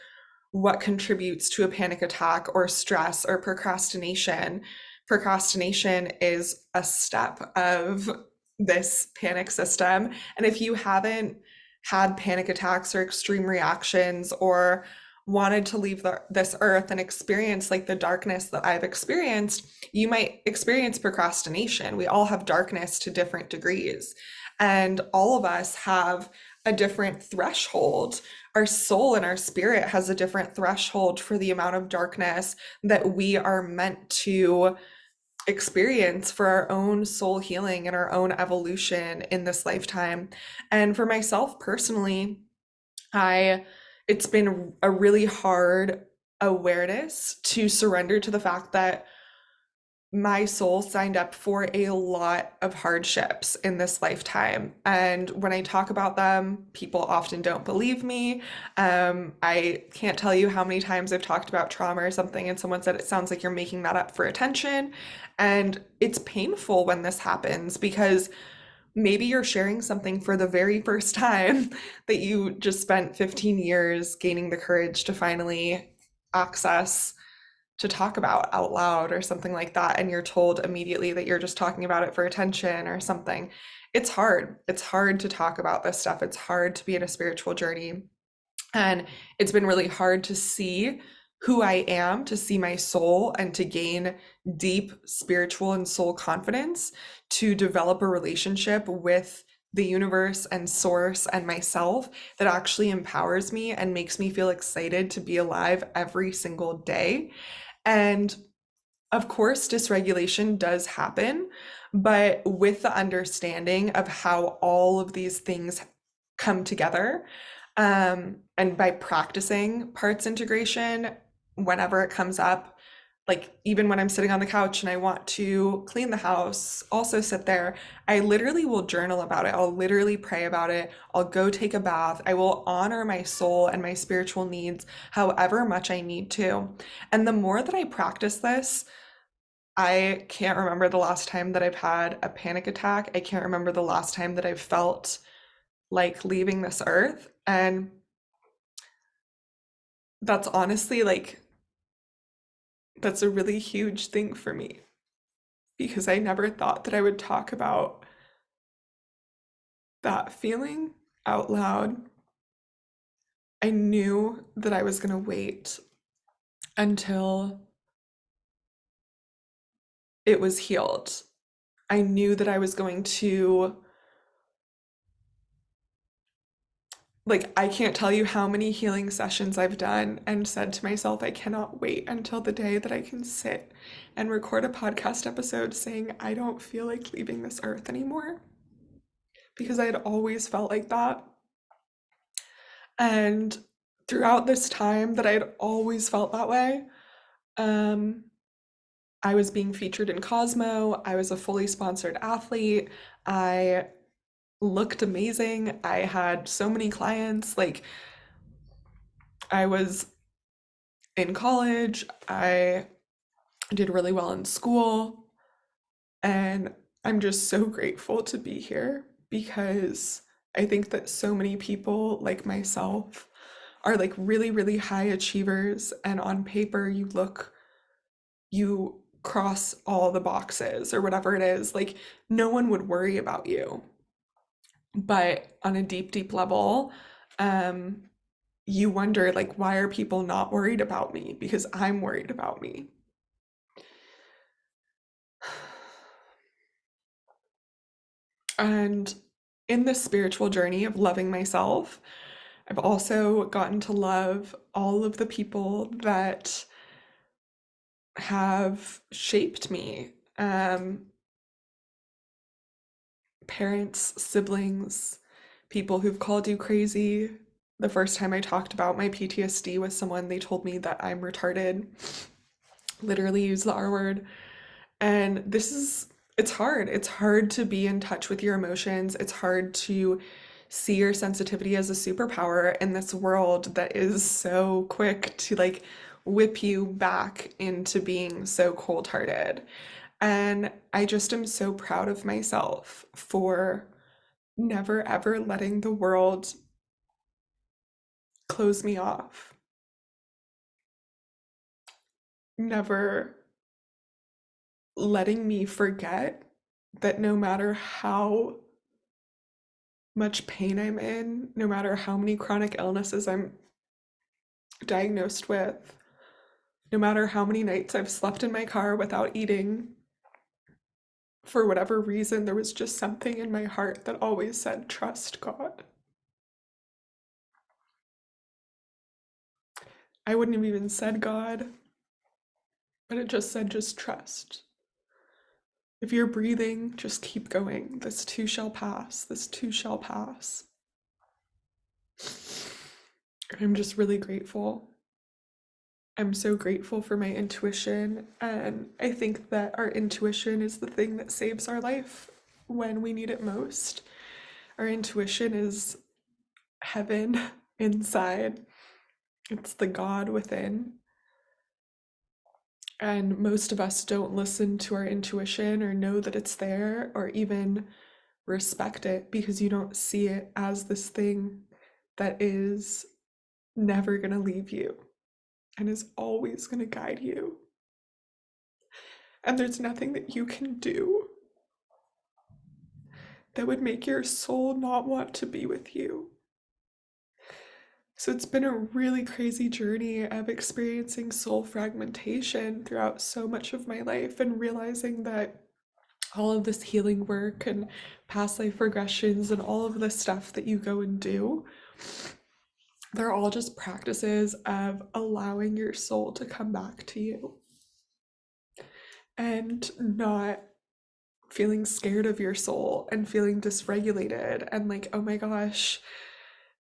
what contributes to a panic attack or stress or procrastination. Procrastination is a step of this panic system. And if you haven't had panic attacks or extreme reactions or wanted to leave this earth and experience like the darkness that I've experienced, you might experience procrastination. We all have darkness to different degrees. And all of us have a different threshold. Our soul and our spirit has a different threshold for the amount of darkness that we are meant to experience for our own soul healing and our own evolution in this lifetime. And for myself personally, I it's been a really hard awareness to surrender to the fact that my soul signed up for a lot of hardships in this lifetime. And when I talk about them, people often don't believe me. I can't tell you how many times I've talked about trauma or something, and someone said, it sounds like you're making that up for attention. And it's painful when this happens because maybe you're sharing something for the very first time that you just spent 15 years gaining the courage to finally access to talk about out loud or something like that, and you're told immediately that you're just talking about it for attention or something. It's hard. It's hard to talk about this stuff. It's hard to be in a spiritual journey. And it's been really hard to see who I am, to see my soul, and to gain deep spiritual and soul confidence, to develop a relationship with the universe and source and myself that actually empowers me and makes me feel excited to be alive every single day. And of course, dysregulation does happen, but with the understanding of how all of these things come together, and by practicing parts integration whenever it comes up, like even when I'm sitting on the couch and I want to clean the house, also sit there, I literally will journal about it. I'll literally pray about it. I'll go take a bath. I will honor my soul and my spiritual needs however much I need to. And the more that I practice this, I can't remember the last time that I've had a panic attack. I can't remember the last time that I've felt like leaving this earth. And that's honestly like, that's a really huge thing for me because I never thought that I would talk about that feeling out loud. I knew that I was going to wait until it was healed. I knew that I was going to Like, I can't tell you how many healing sessions I've done and said to myself, I cannot wait until the day that I can sit and record a podcast episode saying, I don't feel like leaving this earth anymore. Because I had always felt like that. And throughout this time that I had always felt that way, um, I was being featured in Cosmo. I was a fully sponsored athlete. I looked amazing. I had so many clients. Like, I was in college. I did really well in school. And I'm just so grateful to be here because I think that so many people like myself are like really, really high achievers. And on paper, you cross all the boxes or whatever it is. Like, no one would worry about you. But on a deep, deep level, um, you wonder, like, why are people not worried about me? Because I'm worried about me. And in this spiritual journey of loving myself, I've also gotten to love all of the people that have shaped me. Parents, siblings, people who've called you crazy. The first time I talked about my PTSD with someone, they told me that I'm retarded, literally use the R word. And it's hard. It's hard to be in touch with your emotions. It's hard to see your sensitivity as a superpower in this world that is so quick to like whip you back into being so cold-hearted. And I just am so proud of myself for never ever letting the world close me off. Never letting me forget that no matter how much pain I'm in, no matter how many chronic illnesses I'm diagnosed with, no matter how many nights I've slept in my car without eating, for whatever reason, there was just something in my heart that always said, trust God. I wouldn't have even said God, but it just said, just trust. If you're breathing, just keep going. This too shall pass. This too shall pass. I'm just really grateful. I'm so grateful for my intuition, and I think that our intuition is the thing that saves our life when we need it most. Our intuition is heaven inside, it's the God within. And most of us don't listen to our intuition or know that it's there or even respect it because you don't see it as this thing that is never going to leave you and is always going to guide you. And there's nothing that you can do that would make your soul not want to be with you. So it's been a really crazy journey of experiencing soul fragmentation throughout so much of my life and realizing that all of this healing work and past life regressions and all of the stuff that you go and do, they're all just practices of allowing your soul to come back to you and not feeling scared of your soul and feeling dysregulated and like, oh my gosh,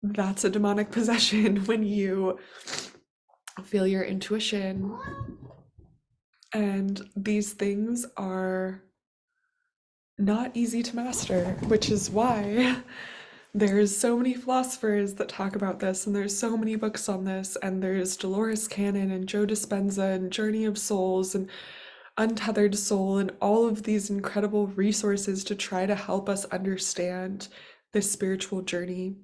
that's a demonic possession when you feel your intuition. And these things are not easy to master, which is why there's so many philosophers that talk about this, and there's so many books on this, and there's Dolores Cannon and Joe Dispenza and Journey of Souls and Untethered Soul and all of these incredible resources to try to help us understand this spiritual journey.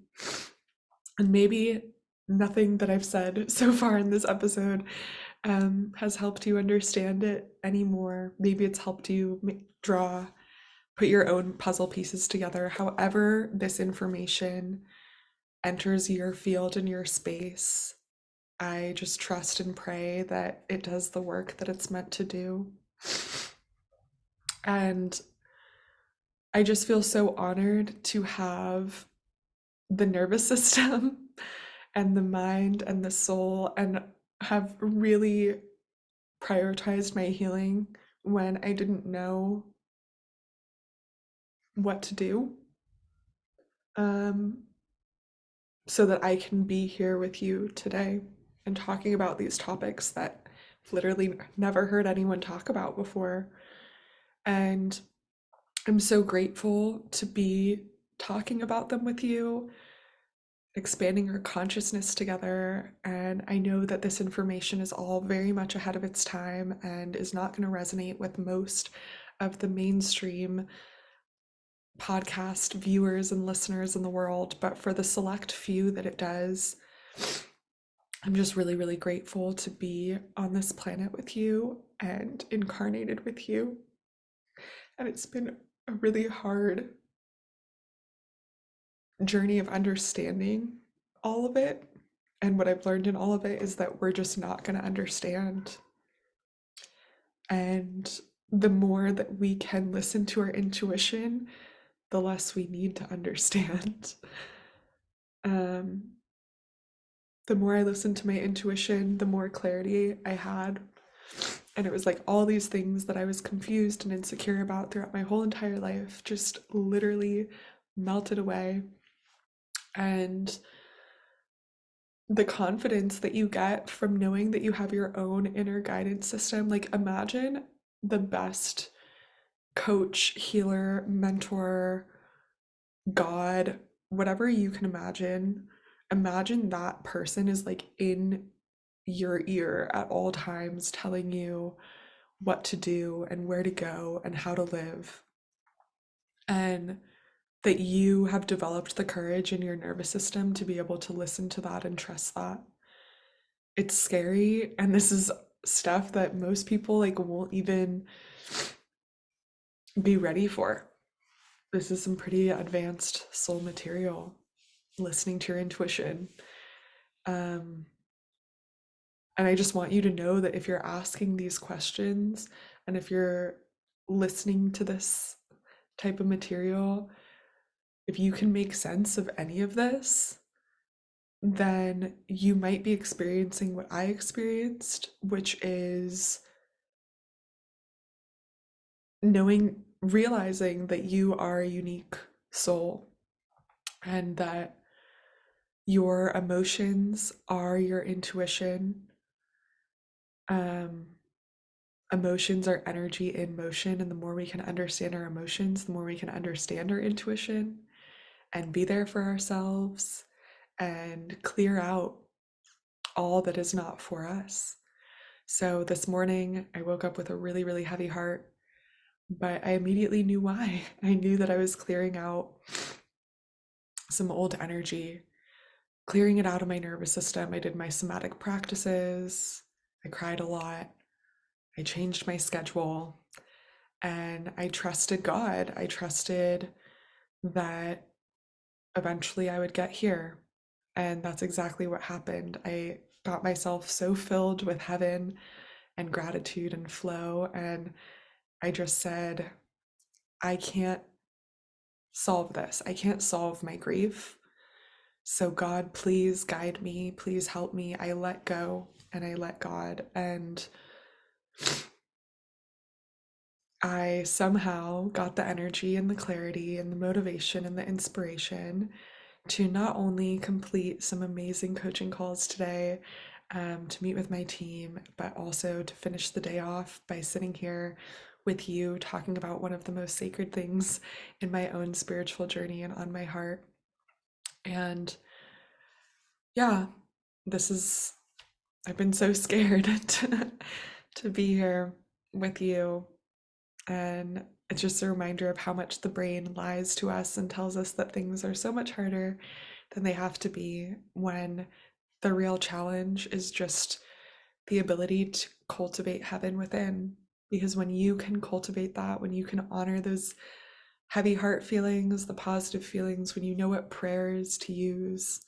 And maybe nothing that I've said so far in this episode has helped you understand it anymore. Maybe it's helped you draw, put your own puzzle pieces together. However, this information enters your field and your space, I just trust and pray that it does the work that it's meant to do. And I just feel so honored to have the nervous system and the mind and the soul, and have really prioritized my healing when I didn't know what to do, um, so that I can be here with you today and talking about these topics that I've literally never heard anyone talk about before. And I'm so grateful to be talking about them with you, expanding our consciousness together. And I know that this information is all very much ahead of its time and is not going to resonate with most of the mainstream podcast viewers and listeners in the world. But for the select few that it does, I'm just really, really grateful to be on this planet with you and incarnated with you. And it's been a really hard journey of understanding all of it. And what I've learned in all of it is that we're just not going to understand. And the more that we can listen to our intuition, the less we need to understand. The more I listened to my intuition, the more clarity I had. And it was like all these things that I was confused and insecure about throughout my whole entire life just literally melted away. And the confidence that you get from knowing that you have your own inner guidance system, like imagine the best coach, healer, mentor, God, whatever you can imagine that person is like in your ear at all times telling you what to do and where to go and how to live. And that you have developed the courage in your nervous system to be able to listen to that and trust that. It's scary, and this is stuff that most people like won't even be ready for. This is some pretty advanced soul material, listening to your intuition. Um, and I just want you to know that if you're asking these questions and if you're listening to this type of material, if you can make sense of any of this, then you might be experiencing what I experienced, which is realizing that you are a unique soul and that your emotions are your intuition. Um, Emotions are energy in motion, and the more we can understand our emotions, the more we can understand our intuition and be there for ourselves and clear out all that is not for us. So this morning, I woke up with a really, really heavy heart, but I immediately knew why. I knew that I was clearing out some old energy, clearing it out of my nervous system. I did my somatic practices. I cried a lot. I changed my schedule and I trusted God. I trusted that eventually I would get here. And that's exactly what happened. I got myself so filled with heaven and gratitude and flow. And I just said, I can't solve this. I can't solve my grief. So, God, please guide me. Please help me. I let go and I let God. And I somehow got the energy and the clarity and the motivation and the inspiration to not only complete some amazing coaching calls today, to meet with my team, but also to finish the day off by sitting here with you talking about one of the most sacred things in my own spiritual journey and on my heart. And yeah, this is, I've been so scared to be here with you. And it's just a reminder of how much the brain lies to us and tells us that things are so much harder than they have to be, when the real challenge is just the ability to cultivate heaven within. Because when you can cultivate that, when you can honor those heavy heart feelings, the positive feelings, when you know what prayers to use,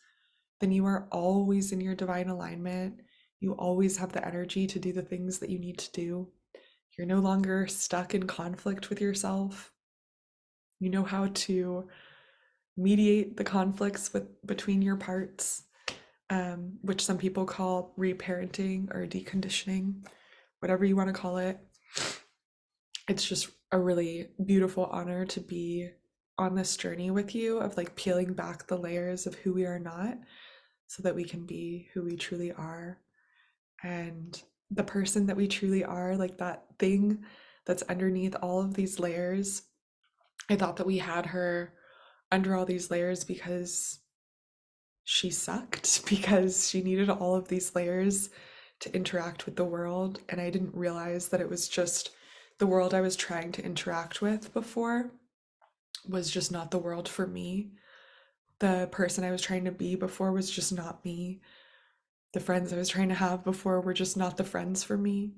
then you are always in your divine alignment. You always have the energy to do the things that you need to do. You're no longer stuck in conflict with yourself. You know how to mediate the conflicts between your parts, which some people call reparenting or deconditioning, whatever you want to call it. It's just a really beautiful honor to be on this journey with you of like peeling back the layers of who we are not so that we can be who we truly are. And the person that we truly are, like that thing that's underneath all of these layers, I thought that we had her under all these layers because she sucked, because she needed all of these layers to interact with the world. And I didn't realize that it was just the world I was trying to interact with before was just not the world for me. The person I was trying to be before was just not me. The friends I was trying to have before were just not the friends for me.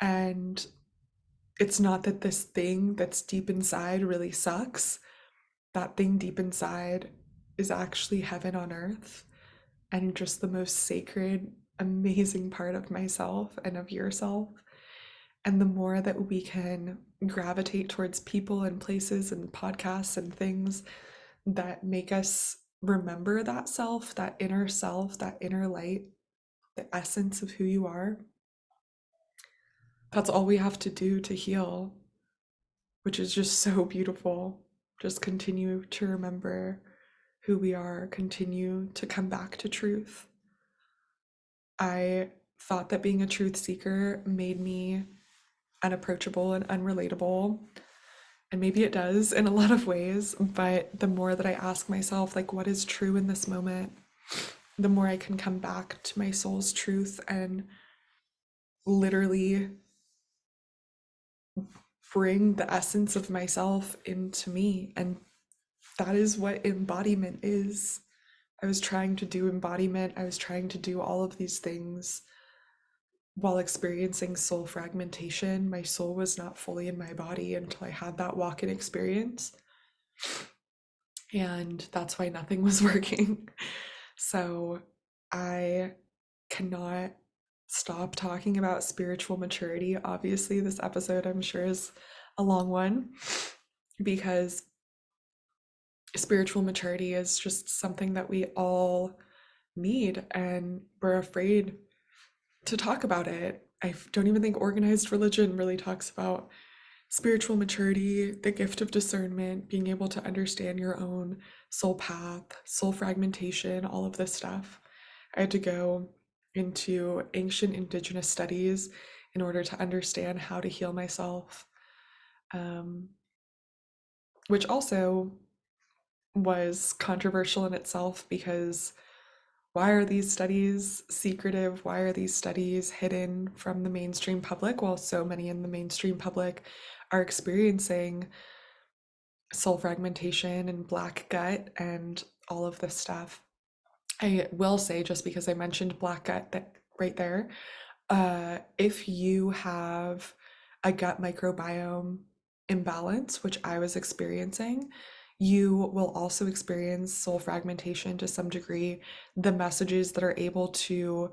And it's not that this thing that's deep inside really sucks. That thing deep inside is actually heaven on earth and just the most sacred, amazing part of myself and of yourself. And the more that we can gravitate towards people and places and podcasts and things that make us remember that self, that inner light, the essence of who you are, that's all we have to do to heal, which is just so beautiful. Just continue to remember who we are, continue to come back to truth. I thought that being a truth seeker made me unapproachable and unrelatable. And maybe it does in a lot of ways, but the more that I ask myself, like, what is true in this moment, the more I can come back to my soul's truth and literally bring the essence of myself into me. And that is what embodiment is. I was trying to do embodiment, I was trying to do all of these things while experiencing soul fragmentation. My soul was not fully in my body until I had that walk-in experience. And that's why nothing was working. So I cannot stop talking about spiritual maturity. Obviously, this episode, I'm sure, is a long one because spiritual maturity is just something that we all need, and we're afraid to talk about it. I don't even think organized religion really talks about spiritual maturity, the gift of discernment, being able to understand your own soul path, soul fragmentation, all of this stuff. I had to go into ancient indigenous studies in order to understand how to heal myself, which also was controversial in itself because why are these studies secretive? Why are these studies hidden from the mainstream public while so many in the mainstream public are experiencing soul fragmentation and black gut and all of this stuff? I will say, just because I mentioned black gut that right there, if you have a gut microbiome imbalance, which I was experiencing, you will also experience soul fragmentation to some degree. The messages that are able to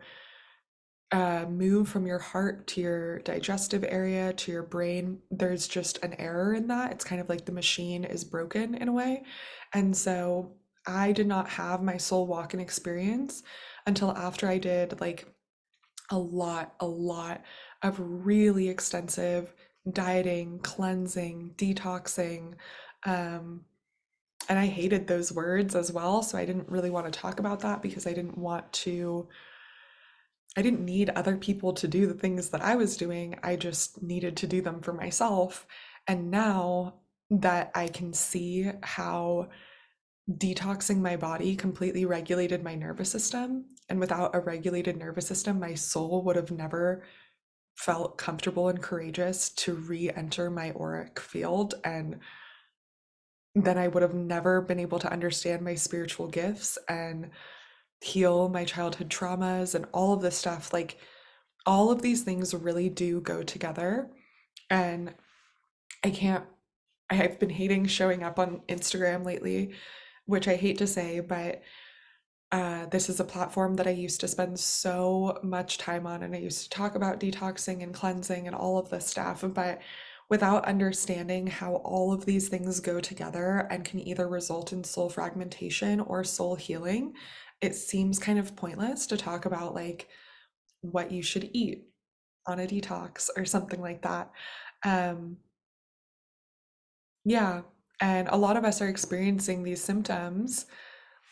move from your heart to your digestive area to your brain, there's just an error in that. It's kind of like the machine is broken in a way. And so I did not have my soul walk-in experience until after I did like a lot of really extensive dieting, cleansing, detoxing. And I hated those words as well. So I didn't really want to talk about that because I didn't need other people to do the things that I was doing. I just needed to do them for myself. And now that I can see how detoxing my body completely regulated my nervous system, and without a regulated nervous system, my soul would have never felt comfortable and courageous to re-enter my auric field, and then I would have never been able to understand my spiritual gifts and heal my childhood traumas and all of this stuff. Like, all of these things really do go together. And I've been hating showing up on Instagram lately, which I hate to say, but this is a platform that I used to spend so much time on, and I used to talk about detoxing and cleansing and all of this stuff. But without understanding how all of these things go together and can either result in soul fragmentation or soul healing, it seems kind of pointless to talk about like what you should eat on a detox or something like that. Um, yeah, and a lot of us are experiencing these symptoms,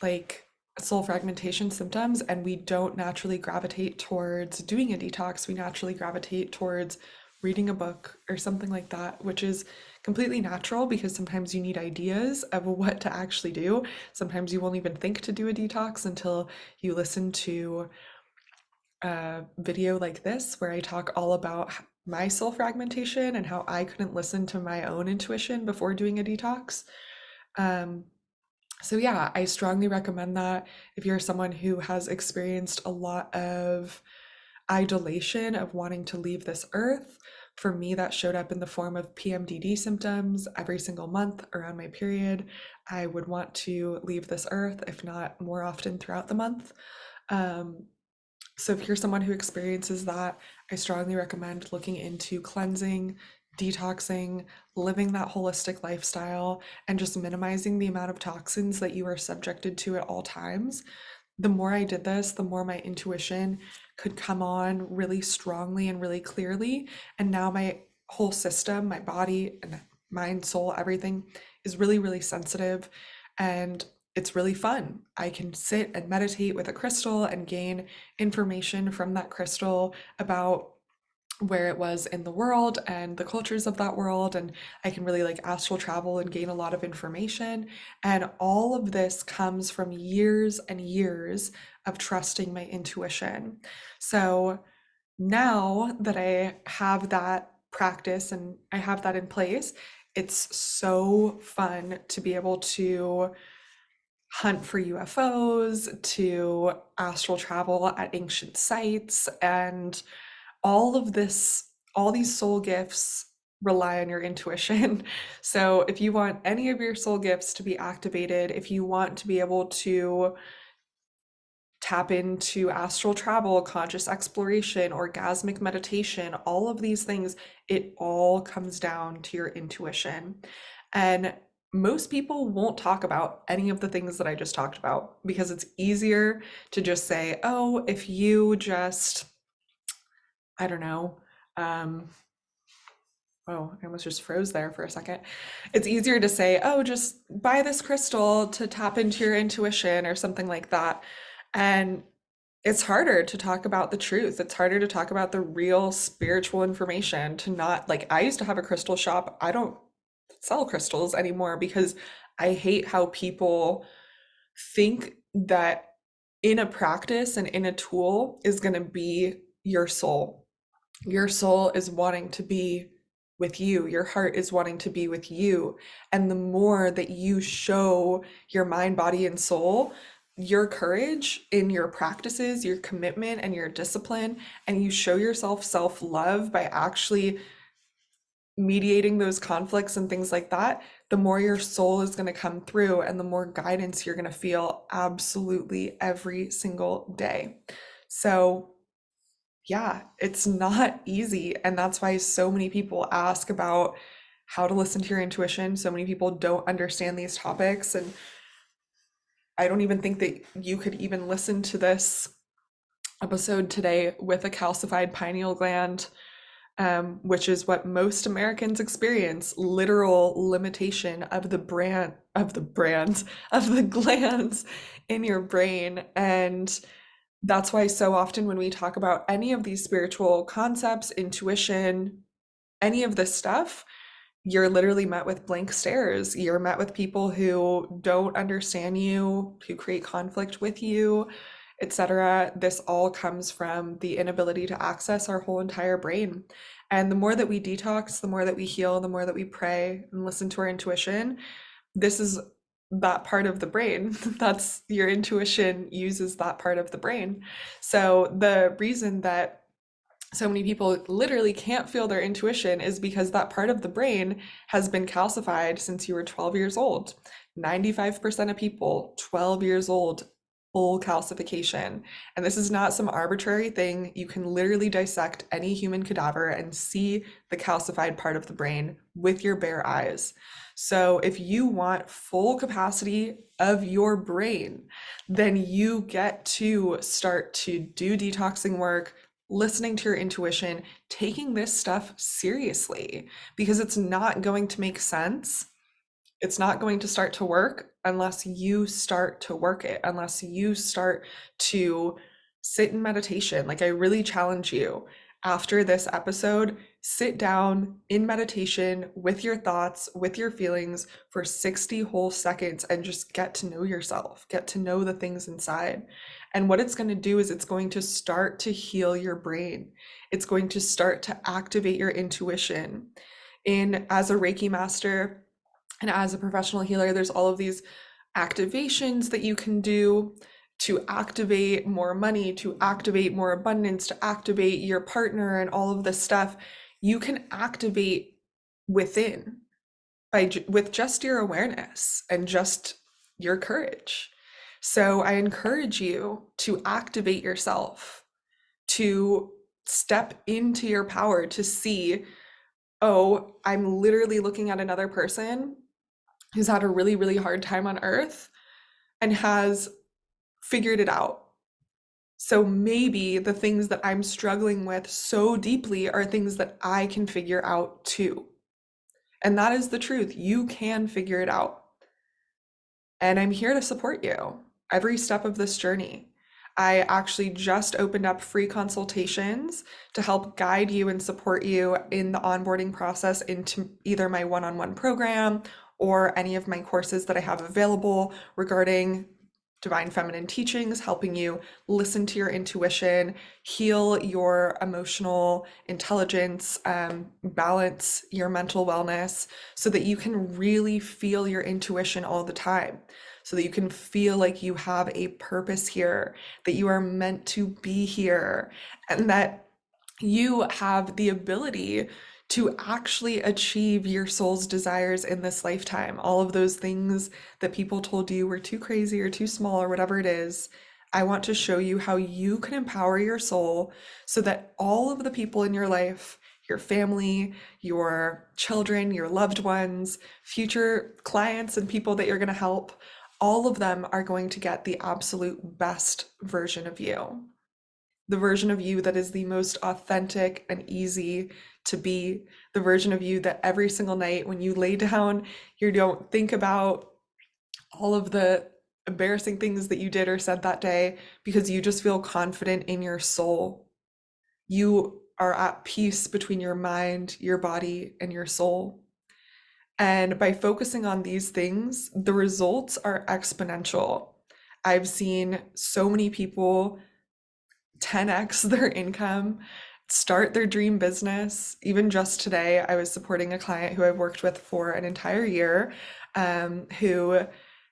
like soul fragmentation symptoms, and we don't naturally gravitate towards doing a detox. We naturally gravitate towards reading a book or something like that, which is completely natural because sometimes you need ideas of what to actually do. Sometimes you won't even think to do a detox until you listen to a video like this where I talk all about my soul fragmentation and how I couldn't listen to my own intuition before doing a detox. Um, so yeah, I strongly recommend that if you're someone who has experienced a lot of idolation of wanting to leave this earth. For me, that showed up in the form of PMDD symptoms every single month around my period. I would want to leave this earth, if not more often throughout the month. Um, so if you're someone who experiences that, I strongly recommend looking into cleansing, detoxing, living that holistic lifestyle, and just minimizing the amount of toxins that you are subjected to at all times. The more I did this, the more my intuition could come on really strongly and really clearly. And now my whole system, my body and mind, soul, everything is really, really sensitive. And it's really fun. I can sit and meditate with a crystal and gain information from that crystal about where it was in the world and the cultures of that world. And I can really like astral travel and gain a lot of information. And all of this comes from years and years of trusting my intuition. So now that I have that practice and I have that in place, it's so fun to be able to hunt for UFOs, to astral travel at ancient sites, and all of this, all these soul gifts rely on your intuition. So if you want any of your soul gifts to be activated, if you want to be able to tap into astral travel, conscious exploration, orgasmic meditation, all of these things, it all comes down to your intuition. And most people won't talk about any of the things that I just talked about because it's easier to just say, oh, if you just, I don't know, um, oh, I almost just froze there for a second. It's easier to say, oh, just buy this crystal to tap into your intuition or something like that. And it's harder to talk about the truth. It's harder to talk about the real spiritual information, to not like I used to have a crystal shop. I don't sell crystals anymore because I hate how people think that in a practice and in a tool is going to be your soul. Your soul is wanting to be with you. Your heart is wanting to be with you. And the more that you show your mind, body, and soul, your courage in your practices, your commitment, and your discipline, and you show yourself self love by actually mediating those conflicts and things like that, the more your soul is going to come through and the more guidance you're going to feel absolutely every single day. So, yeah, it's not easy. And that's why so many people ask about how to listen to your intuition. So many people don't understand these topics. And I don't even think that you could even listen to this episode today with a calcified pineal gland, which is what most Americans experience, literal limitation of the of the glands in your brain. And that's why so often when we talk about any of these spiritual concepts, intuition, any of this stuff, you're literally met with blank stares. You're met with people who don't understand you, who create conflict with you, etc. This all comes from the inability to access our whole entire brain. And the more that we detox, the more that we heal, the more that we pray and listen to our intuition, this is that part of the brain. That's your intuition uses that part of the brain. So the reason that so many people literally can't feel their intuition is because that part of the brain has been calcified since you were 12 years old. 95% of people 12 years old full calcification. And this is not some arbitrary thing. You can literally dissect any human cadaver and see the calcified part of the brain with your bare eyes. So if you want full capacity of your brain, then you get to start to do detoxing work, listening to your intuition, taking this stuff seriously, because it's not going to make sense. It's not going to start to work unless you start to work it, unless you start to sit in meditation. Like, I really challenge you after this episode, sit down in meditation with your thoughts, with your feelings for 60 whole seconds and just get to know yourself, get to know the things inside. And what it's going to do is it's going to start to heal your brain. It's going to start to activate your intuition. As a Reiki master and as a professional healer, there's all of these activations that you can do to activate more money, to activate more abundance, to activate your partner, and all of this stuff. You can activate within with just your awareness and just your courage. So I encourage you to activate yourself, to step into your power, to see, oh, I'm literally looking at another person who's had a really, really hard time on earth and has figured it out. So maybe the things that I'm struggling with so deeply are things that I can figure out too. And that is the truth. You can figure it out. And I'm here to support you every step of this journey. I actually just opened up free consultations to help guide you and support you in the onboarding process into either my one-on-one program or any of my courses that I have available regarding divine feminine teachings, helping you listen to your intuition, heal your emotional intelligence, balance your mental wellness so that you can really feel your intuition all the time, so that you can feel like you have a purpose here, that you are meant to be here, and that you have the ability to actually achieve your soul's desires in this lifetime. All of those things that people told you were too crazy or too small or whatever it is. I want to show you how you can empower your soul so that all of the people in your life, your family, your children, your loved ones, future clients, and people that you're going to help, all of them are going to get the absolute best version of you. The version of you that is the most authentic and easy to be, the version of you that every single night when you lay down, you don't think about all of the embarrassing things that you did or said that day, because you just feel confident in your soul. You are at peace between your mind, your body, and your soul. And by focusing on these things, the results are exponential. I've seen so many people 10x their income, start their dream business. Even just today, I was supporting a client who I've worked with for an entire year, who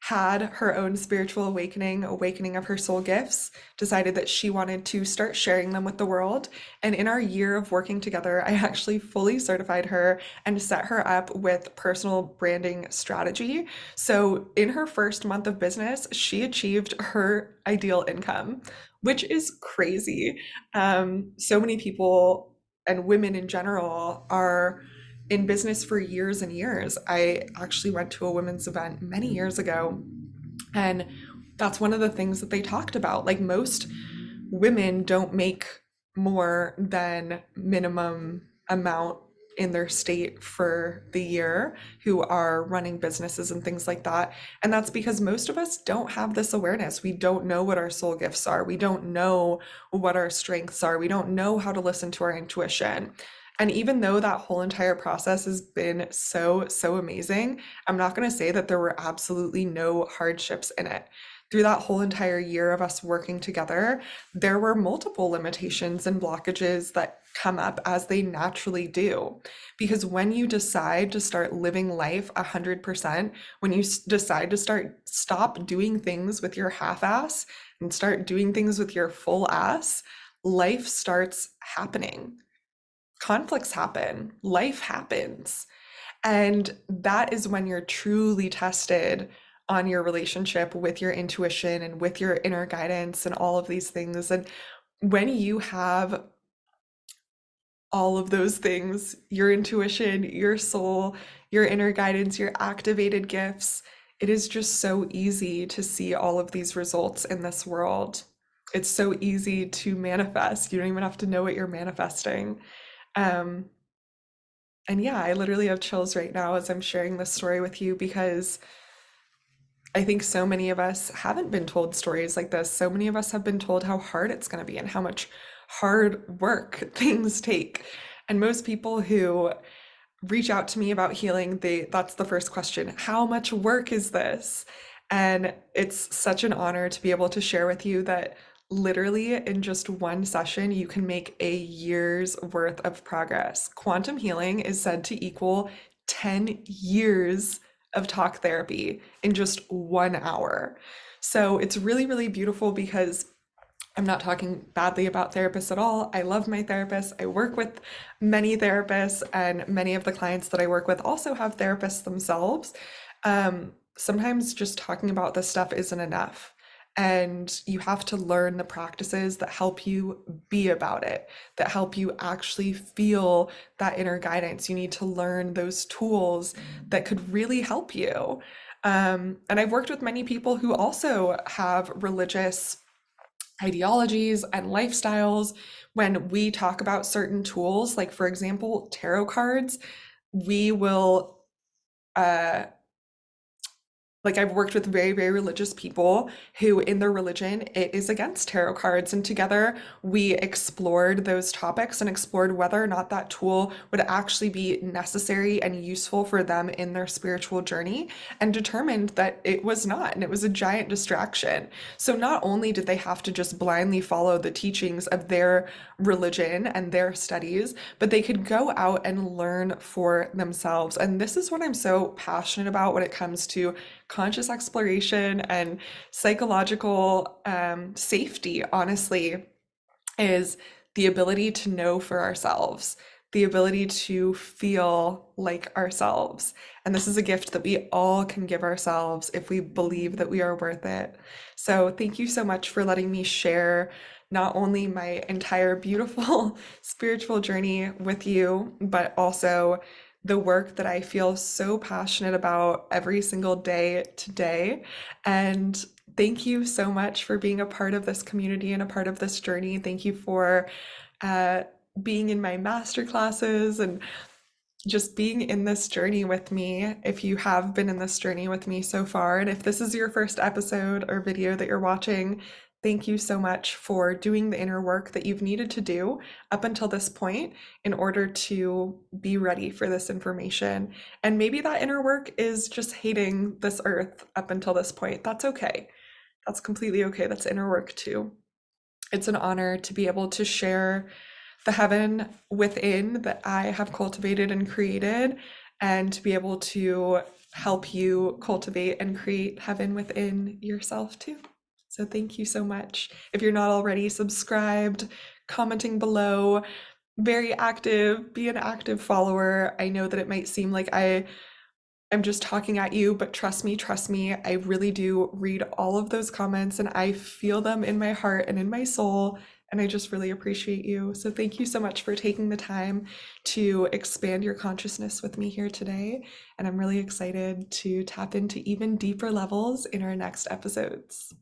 had her own spiritual awakening of her soul gifts, decided that she wanted to start sharing them with the world. And in our year of working together, I actually fully certified her and set her up with personal branding strategy. So in her first month of business, she achieved her ideal income, which is crazy. So many people and women in general are in business for years and years. I actually went to a women's event many years ago, and that's one of the things that they talked about. Like, most women don't make more than minimum amount in their state for the year who are running businesses and things like that. And that's because most of us don't have this awareness. We don't know what our soul gifts are. We don't know what our strengths are. We don't know how to listen to our intuition. And even though that whole entire process has been so, so amazing, I'm not going to say that there were absolutely no hardships in it. Through that whole entire year of us working together, there were multiple limitations and blockages that come up, as they naturally do. Because when you decide to start living life 100%, when you decide to stop doing things with your half ass and start doing things with your full ass, life starts happening. Conflicts happen, life happens. And that is when you're truly tested on your relationship with your intuition and with your inner guidance and all of these things. And when you have all of those things, your intuition, your soul, your inner guidance, your activated gifts, it is just so easy to see all of these results in this world. It's so easy to manifest. You don't even have to know what you're manifesting. Um, and yeah, I literally have chills right now as I'm sharing this story with you because I think so many of us haven't been told stories like this. So many of us have been told how hard it's going to be and how much hard work things take. And most people who reach out to me about healing, that's the first question. How much work is this? And it's such an honor to be able to share with you that literally in just one session, you can make a year's worth of progress. Quantum healing is said to equal 10 years of talk therapy in just 1 hour. So it's really, really beautiful because I'm not talking badly about therapists at all. I love my therapist. I work with many therapists, and many of the clients that I work with also have therapists themselves. Sometimes just talking about this stuff isn't enough. And you have to learn the practices that help you be about it, that help you actually feel that inner guidance. You need to learn those tools that could really help you. And I've worked with many people who also have religious ideologies and lifestyles. When we talk about certain tools, like for example, tarot cards, we will uh, like I've worked with very, very religious people who in their religion it is against tarot cards. And together we explored those topics and explored whether or not that tool would actually be necessary and useful for them in their spiritual journey, and determined that it was not, and it was a giant distraction. So not only did they have to just blindly follow the teachings of their religion and their studies, but they could go out and learn for themselves. And this is what I'm so passionate about when it comes to conscious exploration and psychological safety, honestly, is the ability to know for ourselves, the ability to feel like ourselves. And this is a gift that we all can give ourselves if we believe that we are worth it. So, thank you so much for letting me share not only my entire beautiful spiritual journey with you, but also the work that I feel so passionate about every single day today. And thank you so much for being a part of this community and a part of this journey. Thank you for uh, being in my master classes and just being in this journey with me. If you have been in this journey with me so far, and if this is your first episode or video that you're watching, thank you so much for doing the inner work that you've needed to do up until this point in order to be ready for this information. And maybe that inner work is just hating this earth up until this point. That's okay. That's completely okay. That's inner work too. It's an honor to be able to share the heaven within that I have cultivated and created, and to be able to help you cultivate and create heaven within yourself too. So thank you so much. If you're not already subscribed, commenting below, very active, be an active follower. I know that it might seem like I'm just talking at you, but trust me, I really do read all of those comments and I feel them in my heart and in my soul. And I just really appreciate you. So thank you so much for taking the time to expand your consciousness with me here today. And I'm really excited to tap into even deeper levels in our next episodes.